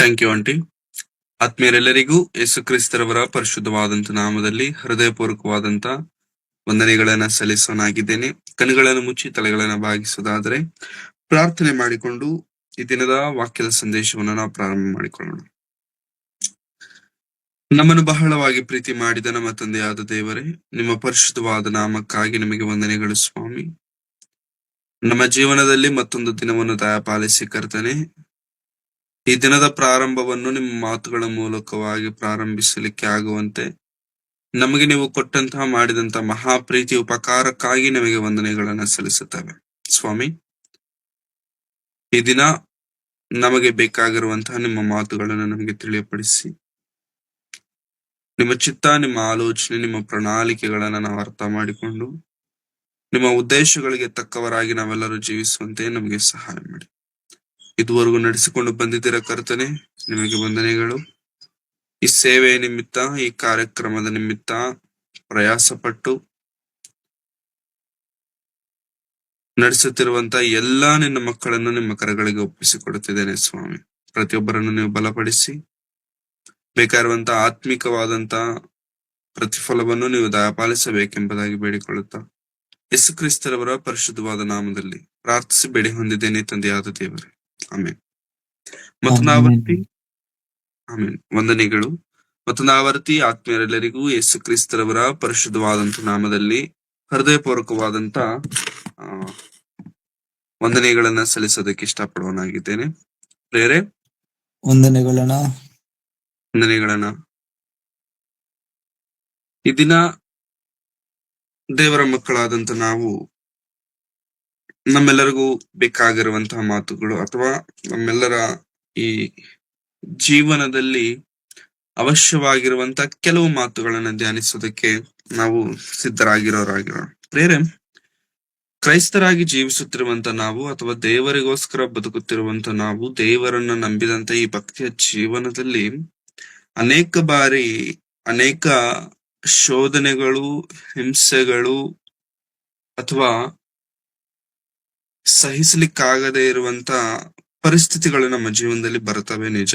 Thank you aunty. ಆತ್ಮೀಯರೆಲ್ಲರಿಗೂ ಯೇಸು ಕ್ರಿಸ್ತರವರ ಪರಿಶುದ್ಧವಾದಂತ ನಾಮದಲ್ಲಿ ಹೃದಯಪೂರ್ವಕವಾದಂತ ವಂದನೆಗಳನ್ನ ಸಲ್ಲಿಸೋನಾಗಿದ್ದೇನೆ. ಕಣ್ಣುಗಳನ್ನು ಮುಚ್ಚಿ ತಲೆಗಳನ್ನ ಭಾಗಿಸುವುದಾದರೆ ಪ್ರಾರ್ಥನೆ ಮಾಡಿಕೊಂಡು ಈ ದಿನದ ವಾಕ್ಯದ ಸಂದೇಶವನ್ನು ನಾವು ಪ್ರಾರಂಭ ಮಾಡಿಕೊಳ್ಳೋಣ. ನಮ್ಮನ್ನು ಬಹಳವಾಗಿ ಪ್ರೀತಿ ಮಾಡಿದ ನಮ್ಮ ತಂದೆಯಾದ ದೇವರೇ, ನಿಮ್ಮ ಪರಿಶುದ್ಧವಾದ ನಾಮಕ್ಕಾಗಿ ನಿಮಗೆ ವಂದನೆಗಳು ಸ್ವಾಮಿ. ನಮ್ಮ ಜೀವನದಲ್ಲಿ ಮತ್ತೊಂದು ದಿನವನ್ನು ದಯಪಾಲಿಸಿ ಕರ್ತನೆ, ಈ ದಿನದ ಪ್ರಾರಂಭವನ್ನು ನಿಮ್ಮ ಮಾತುಗಳ ಮೂಲಕವಾಗಿ ಪ್ರಾರಂಭಿಸಲಿಕ್ಕೆ ಆಗುವಂತೆ ನಮಗೆ ನೀವು ಕೊಟ್ಟಂತಹ ಮಾಡಿದಂತಹ ಮಹಾಪ್ರೀತಿ ಉಪಕಾರಕ್ಕಾಗಿ ನಮಗೆ ವಂದನೆಗಳನ್ನ ಸಲ್ಲಿಸುತ್ತೇವೆ ಸ್ವಾಮಿ. ಈ ದಿನ ನಮಗೆ ಬೇಕಾಗಿರುವಂತಹ ನಿಮ್ಮ ಮಾತುಗಳನ್ನು ನಮಗೆ ತಿಳಿಯಪಡಿಸಿ, ನಿಮ್ಮ ಚಿತ್ತ, ನಿಮ್ಮ ಆಲೋಚನೆ, ನಿಮ್ಮ ಪ್ರಣಾಳಿಕೆಗಳನ್ನ ನಾವು ಅರ್ಥ ಮಾಡಿಕೊಂಡು ನಿಮ್ಮ ಉದ್ದೇಶಗಳಿಗೆ ತಕ್ಕವರಾಗಿ ನಾವೆಲ್ಲರೂ ಜೀವಿಸುವಂತೆ ನಮಗೆ ಸಹಾಯ ಮಾಡಿ. ಇದುವರೆಗೂ ನಡೆಸಿಕೊಂಡು ಬಂದಿದ್ದೀರ ಕರ್ತನೆ, ನಿಮಗೆ ವಂದನೆಗಳು. ಈ ಸೇವೆಯ ನಿಮಿತ್ತ, ಈ ಕಾರ್ಯಕ್ರಮದ ನಿಮಿತ್ತ ಪ್ರಯಾಸ ಪಟ್ಟು ನಡೆಸುತ್ತಿರುವಂತ ಎಲ್ಲಾ ನಿನ್ನ ಮಕ್ಕಳನ್ನು ನಿಮ್ಮ ಕರಗಳಿಗೆ ಒಪ್ಪಿಸಿಕೊಡುತ್ತಿದ್ದೇನೆ ಸ್ವಾಮಿ. ಪ್ರತಿಯೊಬ್ಬರನ್ನು ನೀವು ಬಲಪಡಿಸಿ ಬೇಕಾಗಿರುವಂತ ಆತ್ಮಿಕವಾದಂತ ಪ್ರತಿಫಲವನ್ನು ನೀವು ದಯಪಾಲಿಸಬೇಕೆಂಬುದಾಗಿ ಬೇಡಿಕೊಳ್ಳುತ್ತಾ ಯೇಸು ಕ್ರಿಸ್ತರವರ ಪರಿಶುದ್ಧವಾದ ನಾಮದಲ್ಲಿ ಪ್ರಾರ್ಥಿಸಿ ಬೇಡಿ ಹೊಂದಿದ್ದೇನೆ ತಂದೆಯಾದ ದೇವರೇ, ಆಮೇನ್. ಮತ್ತೊಂದಾವರ್ತಿ ಆಮೇನ್. ವಂದನೆಗಳು. ಮತ್ತೊಂದಾವರ್ತಿ ಆತ್ಮೀಯರೆಲ್ಲರಿಗೂ ಯೇಸು ಕ್ರಿಸ್ತರವರ ಪರಿಶುದ್ಧವಾದಂತ ನಾಮದಲ್ಲಿ ಹೃದಯಪೂರ್ವಕವಾದಂತ ವಂದನೆಗಳನ್ನ ಸಲ್ಲಿಸೋದಕ್ಕೆ ಇಷ್ಟಪಡುವನಾಗಿದ್ದೇನೆ. ಪ್ರೇರೆ ವಂದನೆಗಳನ್ನ ಈ ದಿನ ದೇವರ ಮಕ್ಕಳಾದಂತ ನಾವು ನಮ್ಮೆಲ್ಲರಿಗೂ ಬೇಕಾಗಿರುವಂತಹ ಮಾತುಗಳು ಅಥವಾ ನಮ್ಮೆಲ್ಲರ ಈ ಜೀವನದಲ್ಲಿ ಅವಶ್ಯವಾಗಿರುವಂತ ಕೆಲವು ಮಾತುಗಳನ್ನ ಧ್ಯಾನಿಸೋದಕ್ಕೆ ನಾವು ಸಿದ್ಧರಾಗಿರೋರಾಗಿರೋಣ. ಪ್ರೇರೆ, ಕ್ರೈಸ್ತರಾಗಿ ಜೀವಿಸುತ್ತಿರುವಂತ ನಾವು ಅಥವಾ ದೇವರಿಗೋಸ್ಕರ ಬದುಕುತ್ತಿರುವಂತ ನಾವು ದೇವರನ್ನ ನಂಬಿದಂತ ಈ ಭಕ್ತಿಯ ಜೀವನದಲ್ಲಿ ಅನೇಕ ಬಾರಿ ಅನೇಕ ಶೋಧನೆಗಳು, ಹಿಂಸೆಗಳು ಅಥವಾ ಸಹಿಸಲಿಕ್ಕಾಗದೇ ಇರುವಂತ ಪರಿಸ್ಥಿತಿಗಳು ನಮ್ಮ ಜೀವನದಲ್ಲಿ ಬರ್ತವೆ. ನಿಜ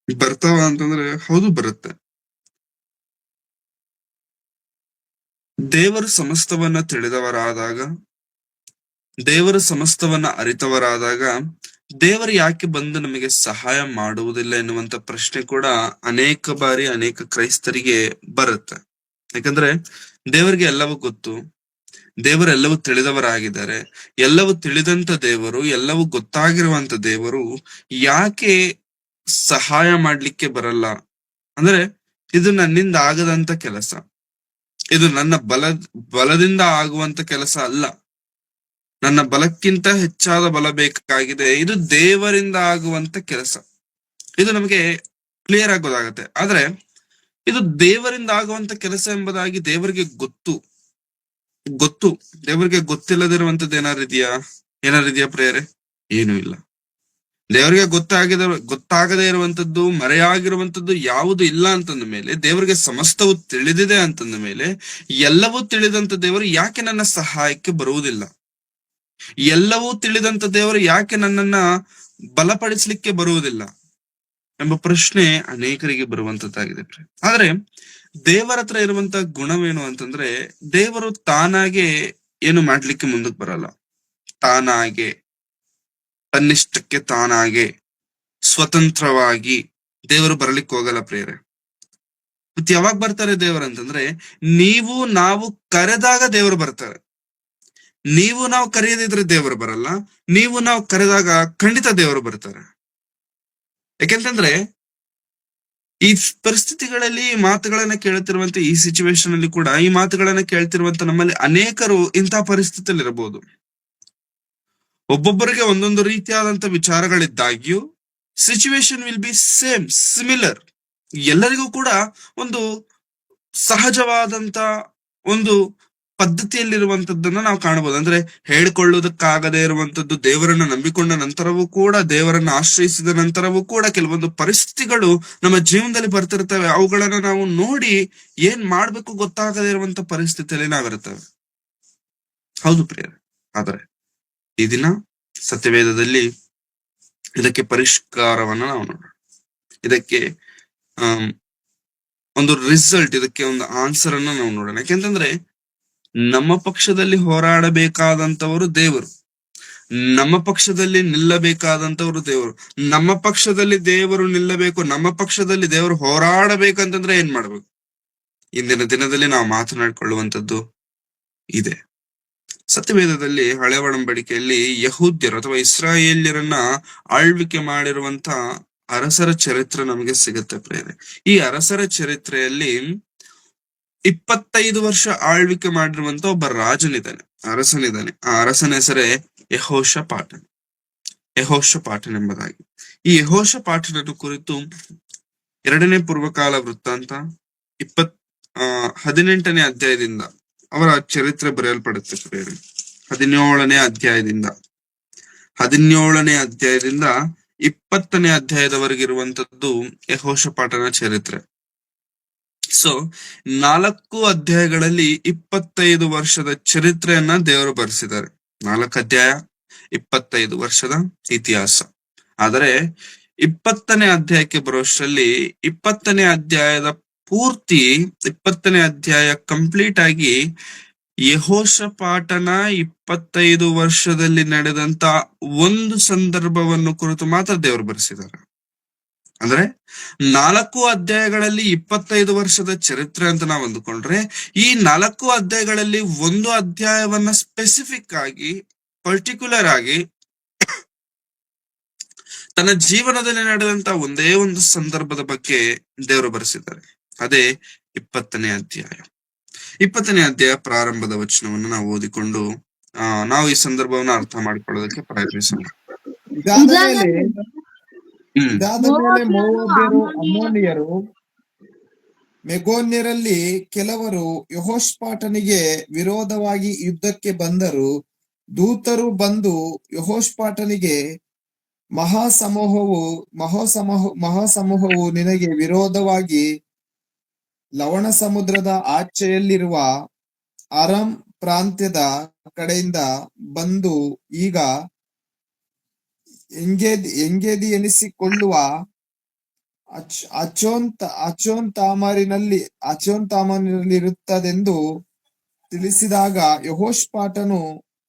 ಬರ್ತಾವ ಅಂತಂದ್ರೆ ಹೌದು, ಬರುತ್ತೆ. ದೇವರು ಸಮಸ್ತವನ್ನ ತಿಳಿದವರಾದಾಗ, ದೇವರು ಸಮಸ್ತವನ್ನ ಅರಿತವರಾದಾಗ ದೇವರು ಯಾಕೆ ಬಂದು ನಮಗೆ ಸಹಾಯ ಮಾಡುವುದಿಲ್ಲ ಎನ್ನುವಂತ ಪ್ರಶ್ನೆ ಕೂಡ ಅನೇಕ ಬಾರಿ ಅನೇಕ ಕ್ರೈಸ್ತರಿಗೆ ಬರುತ್ತೆ. ಯಾಕಂದ್ರೆ ದೇವರಿಗೆ ಎಲ್ಲವೂ ಗೊತ್ತು, ದೇವರೆಲ್ಲವೂ ತಿಳಿದವರಾಗಿದ್ದಾರೆ. ಎಲ್ಲವೂ ತಿಳಿದಂತ ದೇವರು, ಎಲ್ಲವೂ ಗೊತ್ತಾಗಿರುವಂತ ದೇವರು ಯಾಕೆ ಸಹಾಯ ಮಾಡ್ಲಿಕ್ಕೆ ಬರಲ್ಲ? ಅಂದ್ರೆ ಇದು ನನ್ನಿಂದ ಆಗದಂತ ಕೆಲಸ, ಇದು ನನ್ನ ಬಲದಿಂದ ಆಗುವಂತ ಕೆಲಸ ಅಲ್ಲ, ನನ್ನ ಬಲಕ್ಕಿಂತ ಹೆಚ್ಚಾದ ಬಲ ಬೇಕಾಗಿದೆ, ಇದು ದೇವರಿಂದ ಆಗುವಂತ ಕೆಲಸ. ಇದು ನಮಗೆ ಕ್ಲಿಯರ್ ಆಗಿ ಗೊತ್ತಾಗತ್ತೆ. ಆದ್ರೆ ಇದು ದೇವರಿಂದ ಆಗುವಂತ ಕೆಲಸ ಎಂಬುದಾಗಿ ದೇವರಿಗೆ ಗೊತ್ತು. ದೇವರಿಗೆ ಗೊತ್ತಿಲ್ಲದಿರುವಂತದ್ದು ಏನಾರಿದೆಯಾ ಪ್ರೇರೆ? ಏನೂ ಇಲ್ಲ. ದೇವರಿಗೆ ಗೊತ್ತಾಗದೇ ಇರುವಂತದ್ದು, ಮರೆಯಾಗಿರುವಂತದ್ದು ಯಾವುದು ಇಲ್ಲ ಅಂತಂದ ಮೇಲೆ, ದೇವರಿಗೆ ಸಮಸ್ತವು ತಿಳಿದಿದೆ ಅಂತಂದ ಮೇಲೆ, ಎಲ್ಲವೂ ತಿಳಿದಂತ ದೇವರು ಯಾಕೆ ನನ್ನ ಸಹಾಯಕ್ಕೆ ಬರುವುದಿಲ್ಲ? ಎಲ್ಲವೂ ತಿಳಿದಂತ ದೇವರು ಯಾಕೆ ನನ್ನನ್ನ ಬಲಪಡಿಸ್ಲಿಕ್ಕೆ ಬರುವುದಿಲ್ಲ ಎಂಬ ಪ್ರಶ್ನೆ ಅನೇಕರಿಗೆ ಬರುವಂತದ್ದಾಗಿದೆ. ಆದ್ರೆ ದೇವರ ಹತ್ರ ಇರುವಂತ ಗುಣವೇನು ಅಂತಂದ್ರೆ, ದೇವರು ತಾನಾಗೆ ಏನು ಮಾಡ್ಲಿಕ್ಕೆ ಮುಂದಕ್ಕೆ ಬರಲ್ಲ. ತಾನಾಗೆ, ತನ್ನಿಷ್ಟಕ್ಕೆ ತಾನಾಗೆ, ಸ್ವತಂತ್ರವಾಗಿ ದೇವರು ಬರ್ಲಿಕ್ಕೆ ಹೋಗಲ್ಲ ಪ್ರೇರೆ. ಮತ್ತೆ ಯಾವಾಗ ಬರ್ತಾರೆ ದೇವರು ಅಂತಂದ್ರೆ, ನಾವು ಕರೆದಾಗ ದೇವರು ಬರ್ತಾರೆ. ನಾವು ಕರೆಯದಿದ್ರೆ ದೇವರು ಬರಲ್ಲ. ನಾವು ಕರೆದಾಗ ಖಂಡಿತ ದೇವರು ಬರ್ತಾರೆ. ಯಾಕೆಂತಂದ್ರೆ ಈ ಪರಿಸ್ಥಿತಿಗಳಲ್ಲಿ ಮಾತುಗಳನ್ನ ಕೇಳುತ್ತಿರುವಂತ ಈ ಸಿಚುವೇಶನ್ ಅಲ್ಲಿ ಕೂಡ ಈ ಮಾತುಗಳನ್ನ ಕೇಳ್ತಿರುವಂತ ನಮ್ಮಲ್ಲಿ ಅನೇಕರು ಇಂತಹ ಪರಿಸ್ಥಿತಿಯಲ್ಲಿ ಇರಬಹುದು. ಒಬ್ಬೊಬ್ಬರಿಗೆ ಒಂದೊಂದು ರೀತಿಯಾದಂತ ವಿಚಾರಗಳಿದ್ದಾಗ್ಯೂ ಸಿಚುವೇಶನ್ ವಿಲ್ ಬಿ ಸಿಮಿಲರ್. ಎಲ್ಲರಿಗೂ ಕೂಡ ಒಂದು ಸಹಜವಾದಂತ ಒಂದು ಪದ್ಧತಿಯಲ್ಲಿರುವಂತದ್ದನ್ನ ನಾವು ಕಾಣಬಹುದು. ಅಂದ್ರೆ ಹೇಳಿಕೊಳ್ಳುವುದಕ್ಕಾಗದೇ ಇರುವಂತದ್ದು, ದೇವರನ್ನ ನಂಬಿಕೊಂಡ ನಂತರವೂ ಕೂಡ, ದೇವರನ್ನ ಆಶ್ರಯಿಸಿದ ನಂತರವೂ ಕೂಡ ಕೆಲವೊಂದು ಪರಿಸ್ಥಿತಿಗಳು ನಮ್ಮ ಜೀವನದಲ್ಲಿ ಬರ್ತಿರ್ತವೆ. ಅವುಗಳನ್ನ ನಾವು ನೋಡಿ ಏನ್ ಮಾಡ್ಬೇಕು ಗೊತ್ತಾಗದೇ ಇರುವಂತ ಪರಿಸ್ಥಿತಿಯಲ್ಲಿ ನಾವಿರ್ತೇವೆ. ಹೌದು ಪ್ರಿಯರೇ. ಆದರೆ ಈ ದಿನ ಸತ್ಯವೇದದಲ್ಲಿ ಇದಕ್ಕೆ ಪರಿಷ್ಕಾರವನ್ನ ನಾವು ನೋಡೋಣ. ಇದಕ್ಕೆ ಒಂದು ರಿಸಲ್ಟ್, ಇದಕ್ಕೆ ಒಂದು ಆನ್ಸರ್ ಅನ್ನ ನಾವು ನೋಡೋಣ. ಯಾಕೆಂತಂದ್ರೆ ನಮ್ಮ ಪಕ್ಷದಲ್ಲಿ ಹೋರಾಡಬೇಕಾದಂತವರು ದೇವರು, ನಮ್ಮ ಪಕ್ಷದಲ್ಲಿ ನಿಲ್ಲಬೇಕಾದಂತವರು ದೇವರು. ನಮ್ಮ ಪಕ್ಷದಲ್ಲಿ ದೇವರು ನಿಲ್ಲಬೇಕು, ನಮ್ಮ ಪಕ್ಷದಲ್ಲಿ ದೇವರು ಹೋರಾಡಬೇಕಂತಂದ್ರೆ ಏನ್ ಮಾಡ್ಬೇಕು? ಇಂದಿನ ದಿನದಲ್ಲಿ ನಾವು ಮಾತನಾಡಿಕೊಳ್ಳುವಂತದ್ದು ಇದೆ. ಸತ್ಯವೇದದಲ್ಲಿ ಹಳೆ ಒಡಂಬಡಿಕೆಯಲ್ಲಿ ಯಹೂದ್ಯರು ಅಥವಾ ಇಸ್ರಾಯೇಲ್ಯರನ್ನ ಆಳ್ವಿಕೆ ಮಾಡಿರುವಂತ ಅರಸರ ಚರಿತ್ರೆ ನಮಗೆ ಸಿಗುತ್ತೆ ಪ್ರೇರೆ. ಈ ಅರಸರ ಚರಿತ್ರೆಯಲ್ಲಿ 25 ವರ್ಷ ಆಳ್ವಿಕೆ ಮಾಡಿರುವಂತ ಒಬ್ಬ ರಾಜನಿದ್ದಾನೆ, ಅರಸನಿದ್ದಾನೆ. ಆ ಅರಸನ ಹೆಸರೇ ಯೆಹೋಷಾಫಾಟನ್. ಯೆಹೋಷಾಫಾಟನ್ ಎಂಬುದಾಗಿ. ಈ ಯೆಹೋಷಾಫಾಟನನ್ನು ಕುರಿತು 2ನೇ ಪೂರ್ವಕಾಲ ವೃತ್ತಾಂತ 18ನೇ ಅಧ್ಯಾಯದಿಂದ ಅವರ ಚರಿತ್ರೆ ಬರೆಯಲ್ಪಡುತ್ತೆ ಪ್ರೇರೆ. 17ನೇ ಅಧ್ಯಾಯದಿಂದ 20ನೇ ಅಧ್ಯಾಯದವರೆಗಿರುವಂತದ್ದು ಯೆಹೋಷಾಫಾಟನ ಚರಿತ್ರೆ. ಸೊ 4 ಅಧ್ಯಾಯಗಳಲ್ಲಿ 25 ವರ್ಷದ ಚರಿತ್ರೆಯನ್ನ ದೇವರು ಬರೆಸಿದ್ದಾರೆ. 4 ಅಧ್ಯಾಯ 25 ವರ್ಷದ ಇತಿಹಾಸ. ಆದರೆ 20ನೇ ಅಧ್ಯಾಯಕ್ಕೆ ಬರೋಷ್ಟರಲ್ಲಿ 20ನೇ ಅಧ್ಯಾಯದ ಪೂರ್ತಿ 20ನೇ ಅಧ್ಯಾಯ ಕಂಪ್ಲೀಟ್ ಆಗಿ ಯೆಹೋಷಾಫಾಟನ 25 ವರ್ಷದಲ್ಲಿ ನಡೆದಂತ ಒಂದು ಸಂದರ್ಭವನ್ನು ಕುರಿತು ಮಾತ್ರ ದೇವರು ಬರೆಸಿದ್ದಾರೆ. ಅಂದ್ರೆ 4 ಅಧ್ಯಾಯಗಳಲ್ಲಿ 25 ವರ್ಷದ ಚರಿತ್ರೆ ಅಂತ ನಾವು ಅಂದುಕೊಂಡ್ರೆ, ಈ 4 ಅಧ್ಯಾಯಗಳಲ್ಲಿ ಒಂದು ಅಧ್ಯಾಯವನ್ನ ಸ್ಪೆಸಿಫಿಕ್ ಆಗಿ, ಪರ್ಟಿಕ್ಯುಲರ್ ಆಗಿ ತನ್ನ ಜೀವನದಲ್ಲಿ ನಡೆದಂತ ಒಂದೇ ಒಂದು ಸಂದರ್ಭದ ಬಗ್ಗೆ ದೇವರು ಬರೆಸಿದ್ದಾರೆ. ಅದೇ 20ನೇ ಅಧ್ಯಾಯ. 20ನೇ ಅಧ್ಯಾಯ ಪ್ರಾರಂಭದ ವಚನವನ್ನು ನಾವು ಓದಿಕೊಂಡು ನಾವು ಈ ಸಂದರ್ಭವನ್ನ ಅರ್ಥ ಮಾಡಿಕೊಳ್ಳೋದಕ್ಕೆ ಪ್ರಯತ್ನಿಸೋಣ. ಇದಾದ ಮೇಲೆ ಮೋವಾಬ್ಯರು, ಅಮ್ಮೋನಿಯರು, ಮೆಗೋನ್ಯರಲ್ಲಿ ಕೆಲವರು ಯೆಹೋಷಾಫಾಟನಿಗೆ ವಿರೋಧವಾಗಿ ಯುದ್ಧಕ್ಕೆ ಬಂದರು. ದೂತರು ಬಂದು ಯೆಹೋಷಾಫಾಟನಿಗೆ ಮಹಾಸಮೂಹವು ನಿನಗೆ ವಿರೋಧವಾಗಿ ಲವಣ ಸಮುದ್ರದ ಆಚೆಯಲ್ಲಿರುವ ಅರಾಮ್ ಪ್ರಾಂತ್ಯದ ಕಡೆಯಿಂದ ಬಂದು ಈಗ ಎಂಗೇದಿ ಎನಿಸಿಕೊಳ್ಳುವ ಅಚೋನ್ ತಾಮಾರಿನಲ್ಲಿರುತ್ತದೆಂದು ತಿಳಿಸಿದಾಗ ಯೆಹೋಷಾಫಾಟನು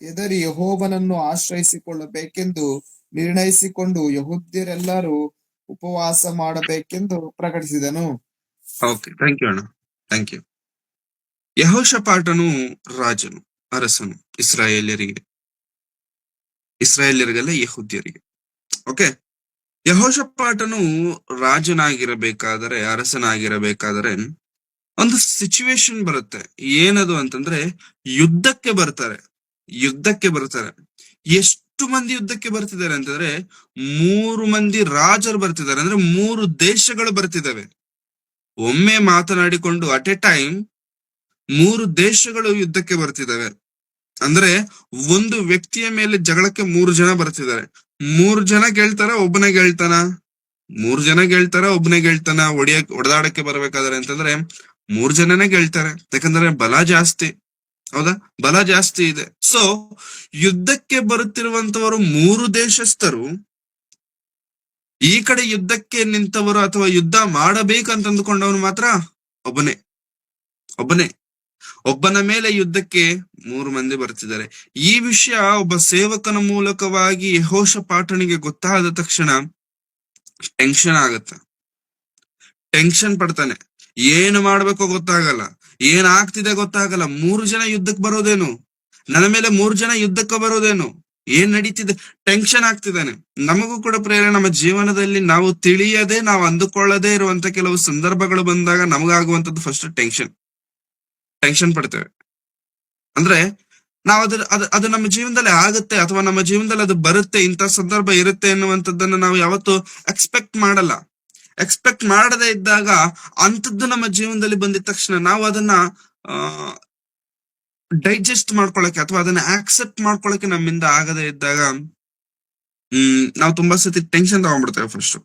ಹೆದರಿ ಯೆಹೋವನನ್ನು ಆಶ್ರಯಿಸಿಕೊಳ್ಳಬೇಕೆಂದು ನಿರ್ಣಯಿಸಿಕೊಂಡು ಯೆಹೂದ್ಯರೆಲ್ಲರೂ ಉಪವಾಸ ಮಾಡಬೇಕೆಂದು ಪ್ರಕಟಿಸಿದನು. ಓಕೆ, ಥ್ಯಾಂಕ್ ಯು ಅಣ್ಣ, ಥ್ಯಾಂಕ್ ಯು. ಯೆಹೋಷಾಫಾಟನು ರಾಜನು, ಅರಸನು ಇಸ್ರಾಯೇಲ್ಯರಿಗೆಲ್ಲ ಯೆಹೂದ್ಯರಿಗೆ. ಓಕೆ, ಯೆಹೋಷಾಫಾಟನು ರಾಜನಾಗಿರಬೇಕಾದರೆ, ಅರಸನಾಗಿರಬೇಕಾದರೆ ಒಂದು ಸಿಚುವೇಶನ್ ಬರುತ್ತೆ. ಏನದು ಅಂತಂದ್ರೆ ಯುದ್ಧಕ್ಕೆ ಬರ್ತಾರೆ. ಎಷ್ಟು ಮಂದಿ ಯುದ್ಧಕ್ಕೆ ಬರ್ತಿದ್ದಾರೆ ಅಂತಂದ್ರೆ 3 ಮಂದಿ ರಾಜರು ಬರ್ತಿದ್ದಾರೆ. ಅಂದ್ರೆ 3 ದೇಶಗಳು ಬರ್ತಿದ್ದಾವೆ. ಒಮ್ಮೆ ಮಾತನಾಡಿಕೊಂಡು ಅಟ್ ಎ ಟೈಮ್ 3 ದೇಶಗಳು ಯುದ್ಧಕ್ಕೆ ಬರ್ತಿದ್ದಾವೆ. ಅಂದ್ರೆ ಒಂದು ವ್ಯಕ್ತಿಯ ಮೇಲೆ ಜಗಳಕ್ಕೆ 3 ಜನ ಬರ್ತಿದ್ದಾರೆ. 3 ಜನ ಗೆಲ್ತಾರ, ಒಬ್ಬನೇ ಗೆಲ್ತಾನ? 3 ಜನ ಗೆಲ್ತಾರ, ಒಬ್ಬನೇ ಗೆಲ್ತಾನ? ಹೊಡೆದಾಡಕ್ಕೆ ಬರ್ಬೇಕಾದ್ರೆ ಅಂತಂದ್ರೆ 3 ಜನನೇ ಗೆಲ್ತಾರೆ. ಯಾಕಂದ್ರೆ ಬಲ ಜಾಸ್ತಿ, ಹೌದಾ? ಬಲ ಜಾಸ್ತಿ ಇದೆ. ಸೊ ಯುದ್ಧಕ್ಕೆ ಬರುತ್ತಿರುವಂತವರು 3 ದೇಶಸ್ಥರು. ಈ ಕಡೆ ಯುದ್ಧಕ್ಕೆ ನಿಂತವರು ಅಥವಾ ಯುದ್ಧ ಮಾಡಬೇಕಂತ ಅಂದುಕೊಂಡವನು ಮಾತ್ರ ಒಬ್ಬನ ಮೇಲೆ ಯುದ್ಧಕ್ಕೆ 3 ಮಂದಿ ಬರ್ತಿದ್ದಾರೆ. ಈ ವಿಷಯ ಒಬ್ಬ ಸೇವಕನ ಮೂಲಕವಾಗಿ ಯೆಹೋಷಾಫಾಟನಿಗೆ ಗೊತ್ತಾದ ತಕ್ಷಣ ಟೆನ್ಷನ್ ಪಡ್ತಾನೆ. ಏನು ಮಾಡ್ಬೇಕೋ ಗೊತ್ತಾಗಲ್ಲ, ಏನ್ ಆಗ್ತಿದೆ ಗೊತ್ತಾಗಲ್ಲ. 3 ಜನ ಯುದ್ಧಕ್ಕೆ ಬರೋದೇನು, ನನ್ನ ಮೇಲೆ 3 ಜನ ಯುದ್ಧಕ್ಕೆ ಬರೋದೇನು, ಏನ್ ನಡೀತಿದೆ, ಟೆನ್ಷನ್ ಆಗ್ತಿದ್ದಾನೆ. ನಮಗೂ ಕೂಡ ಪ್ರೇರಣೆ, ನಮ್ಮ ಜೀವನದಲ್ಲಿ ನಾವು ತಿಳಿಯದೆ, ನಾವು ಅಂದುಕೊಳ್ಳದೆ ಇರುವಂತ ಕೆಲವು ಸಂದರ್ಭಗಳು ಬಂದಾಗ ನಮಗಾಗುವಂತದ್ದು ಫಸ್ಟ್ ಟೆನ್ಷನ್ ಪಡ್ತೇವೆ. ಅಂದ್ರೆ ನಾವು ಅದು ನಮ್ಮ ಜೀವನದಲ್ಲಿ ಆಗುತ್ತೆ ಅಥವಾ ನಮ್ಮ ಜೀವನದಲ್ಲಿ ಅದು ಬರುತ್ತೆ, ಇಂಥ ಸಂದರ್ಭ ಇರುತ್ತೆ ಎನ್ನುವಂಥದ್ದನ್ನ ನಾವು ಯಾವತ್ತು ಎಕ್ಸ್ಪೆಕ್ಟ್ ಮಾಡದೇ ಇದ್ದಾಗ ಅಂಥದ್ದು ನಮ್ಮ ಜೀವನದಲ್ಲಿ ಬಂದಿದ ತಕ್ಷಣ ನಾವು ಅದನ್ನ ಡೈಜೆಸ್ಟ್ ಮಾಡ್ಕೊಳಕ್ಕೆ ಅಥವಾ ಅದನ್ನ ಆಕ್ಸೆಪ್ಟ್ ಮಾಡ್ಕೊಳಕ್ಕೆ ನಮ್ಮಿಂದ ಆಗದೆ ಇದ್ದಾಗ ನಾವು ತುಂಬಾ ಸತಿ ಟೆನ್ಷನ್ ತಗೊಂಡ್ಬಿಡ್ತೇವೆ. ಫಸ್ಟ್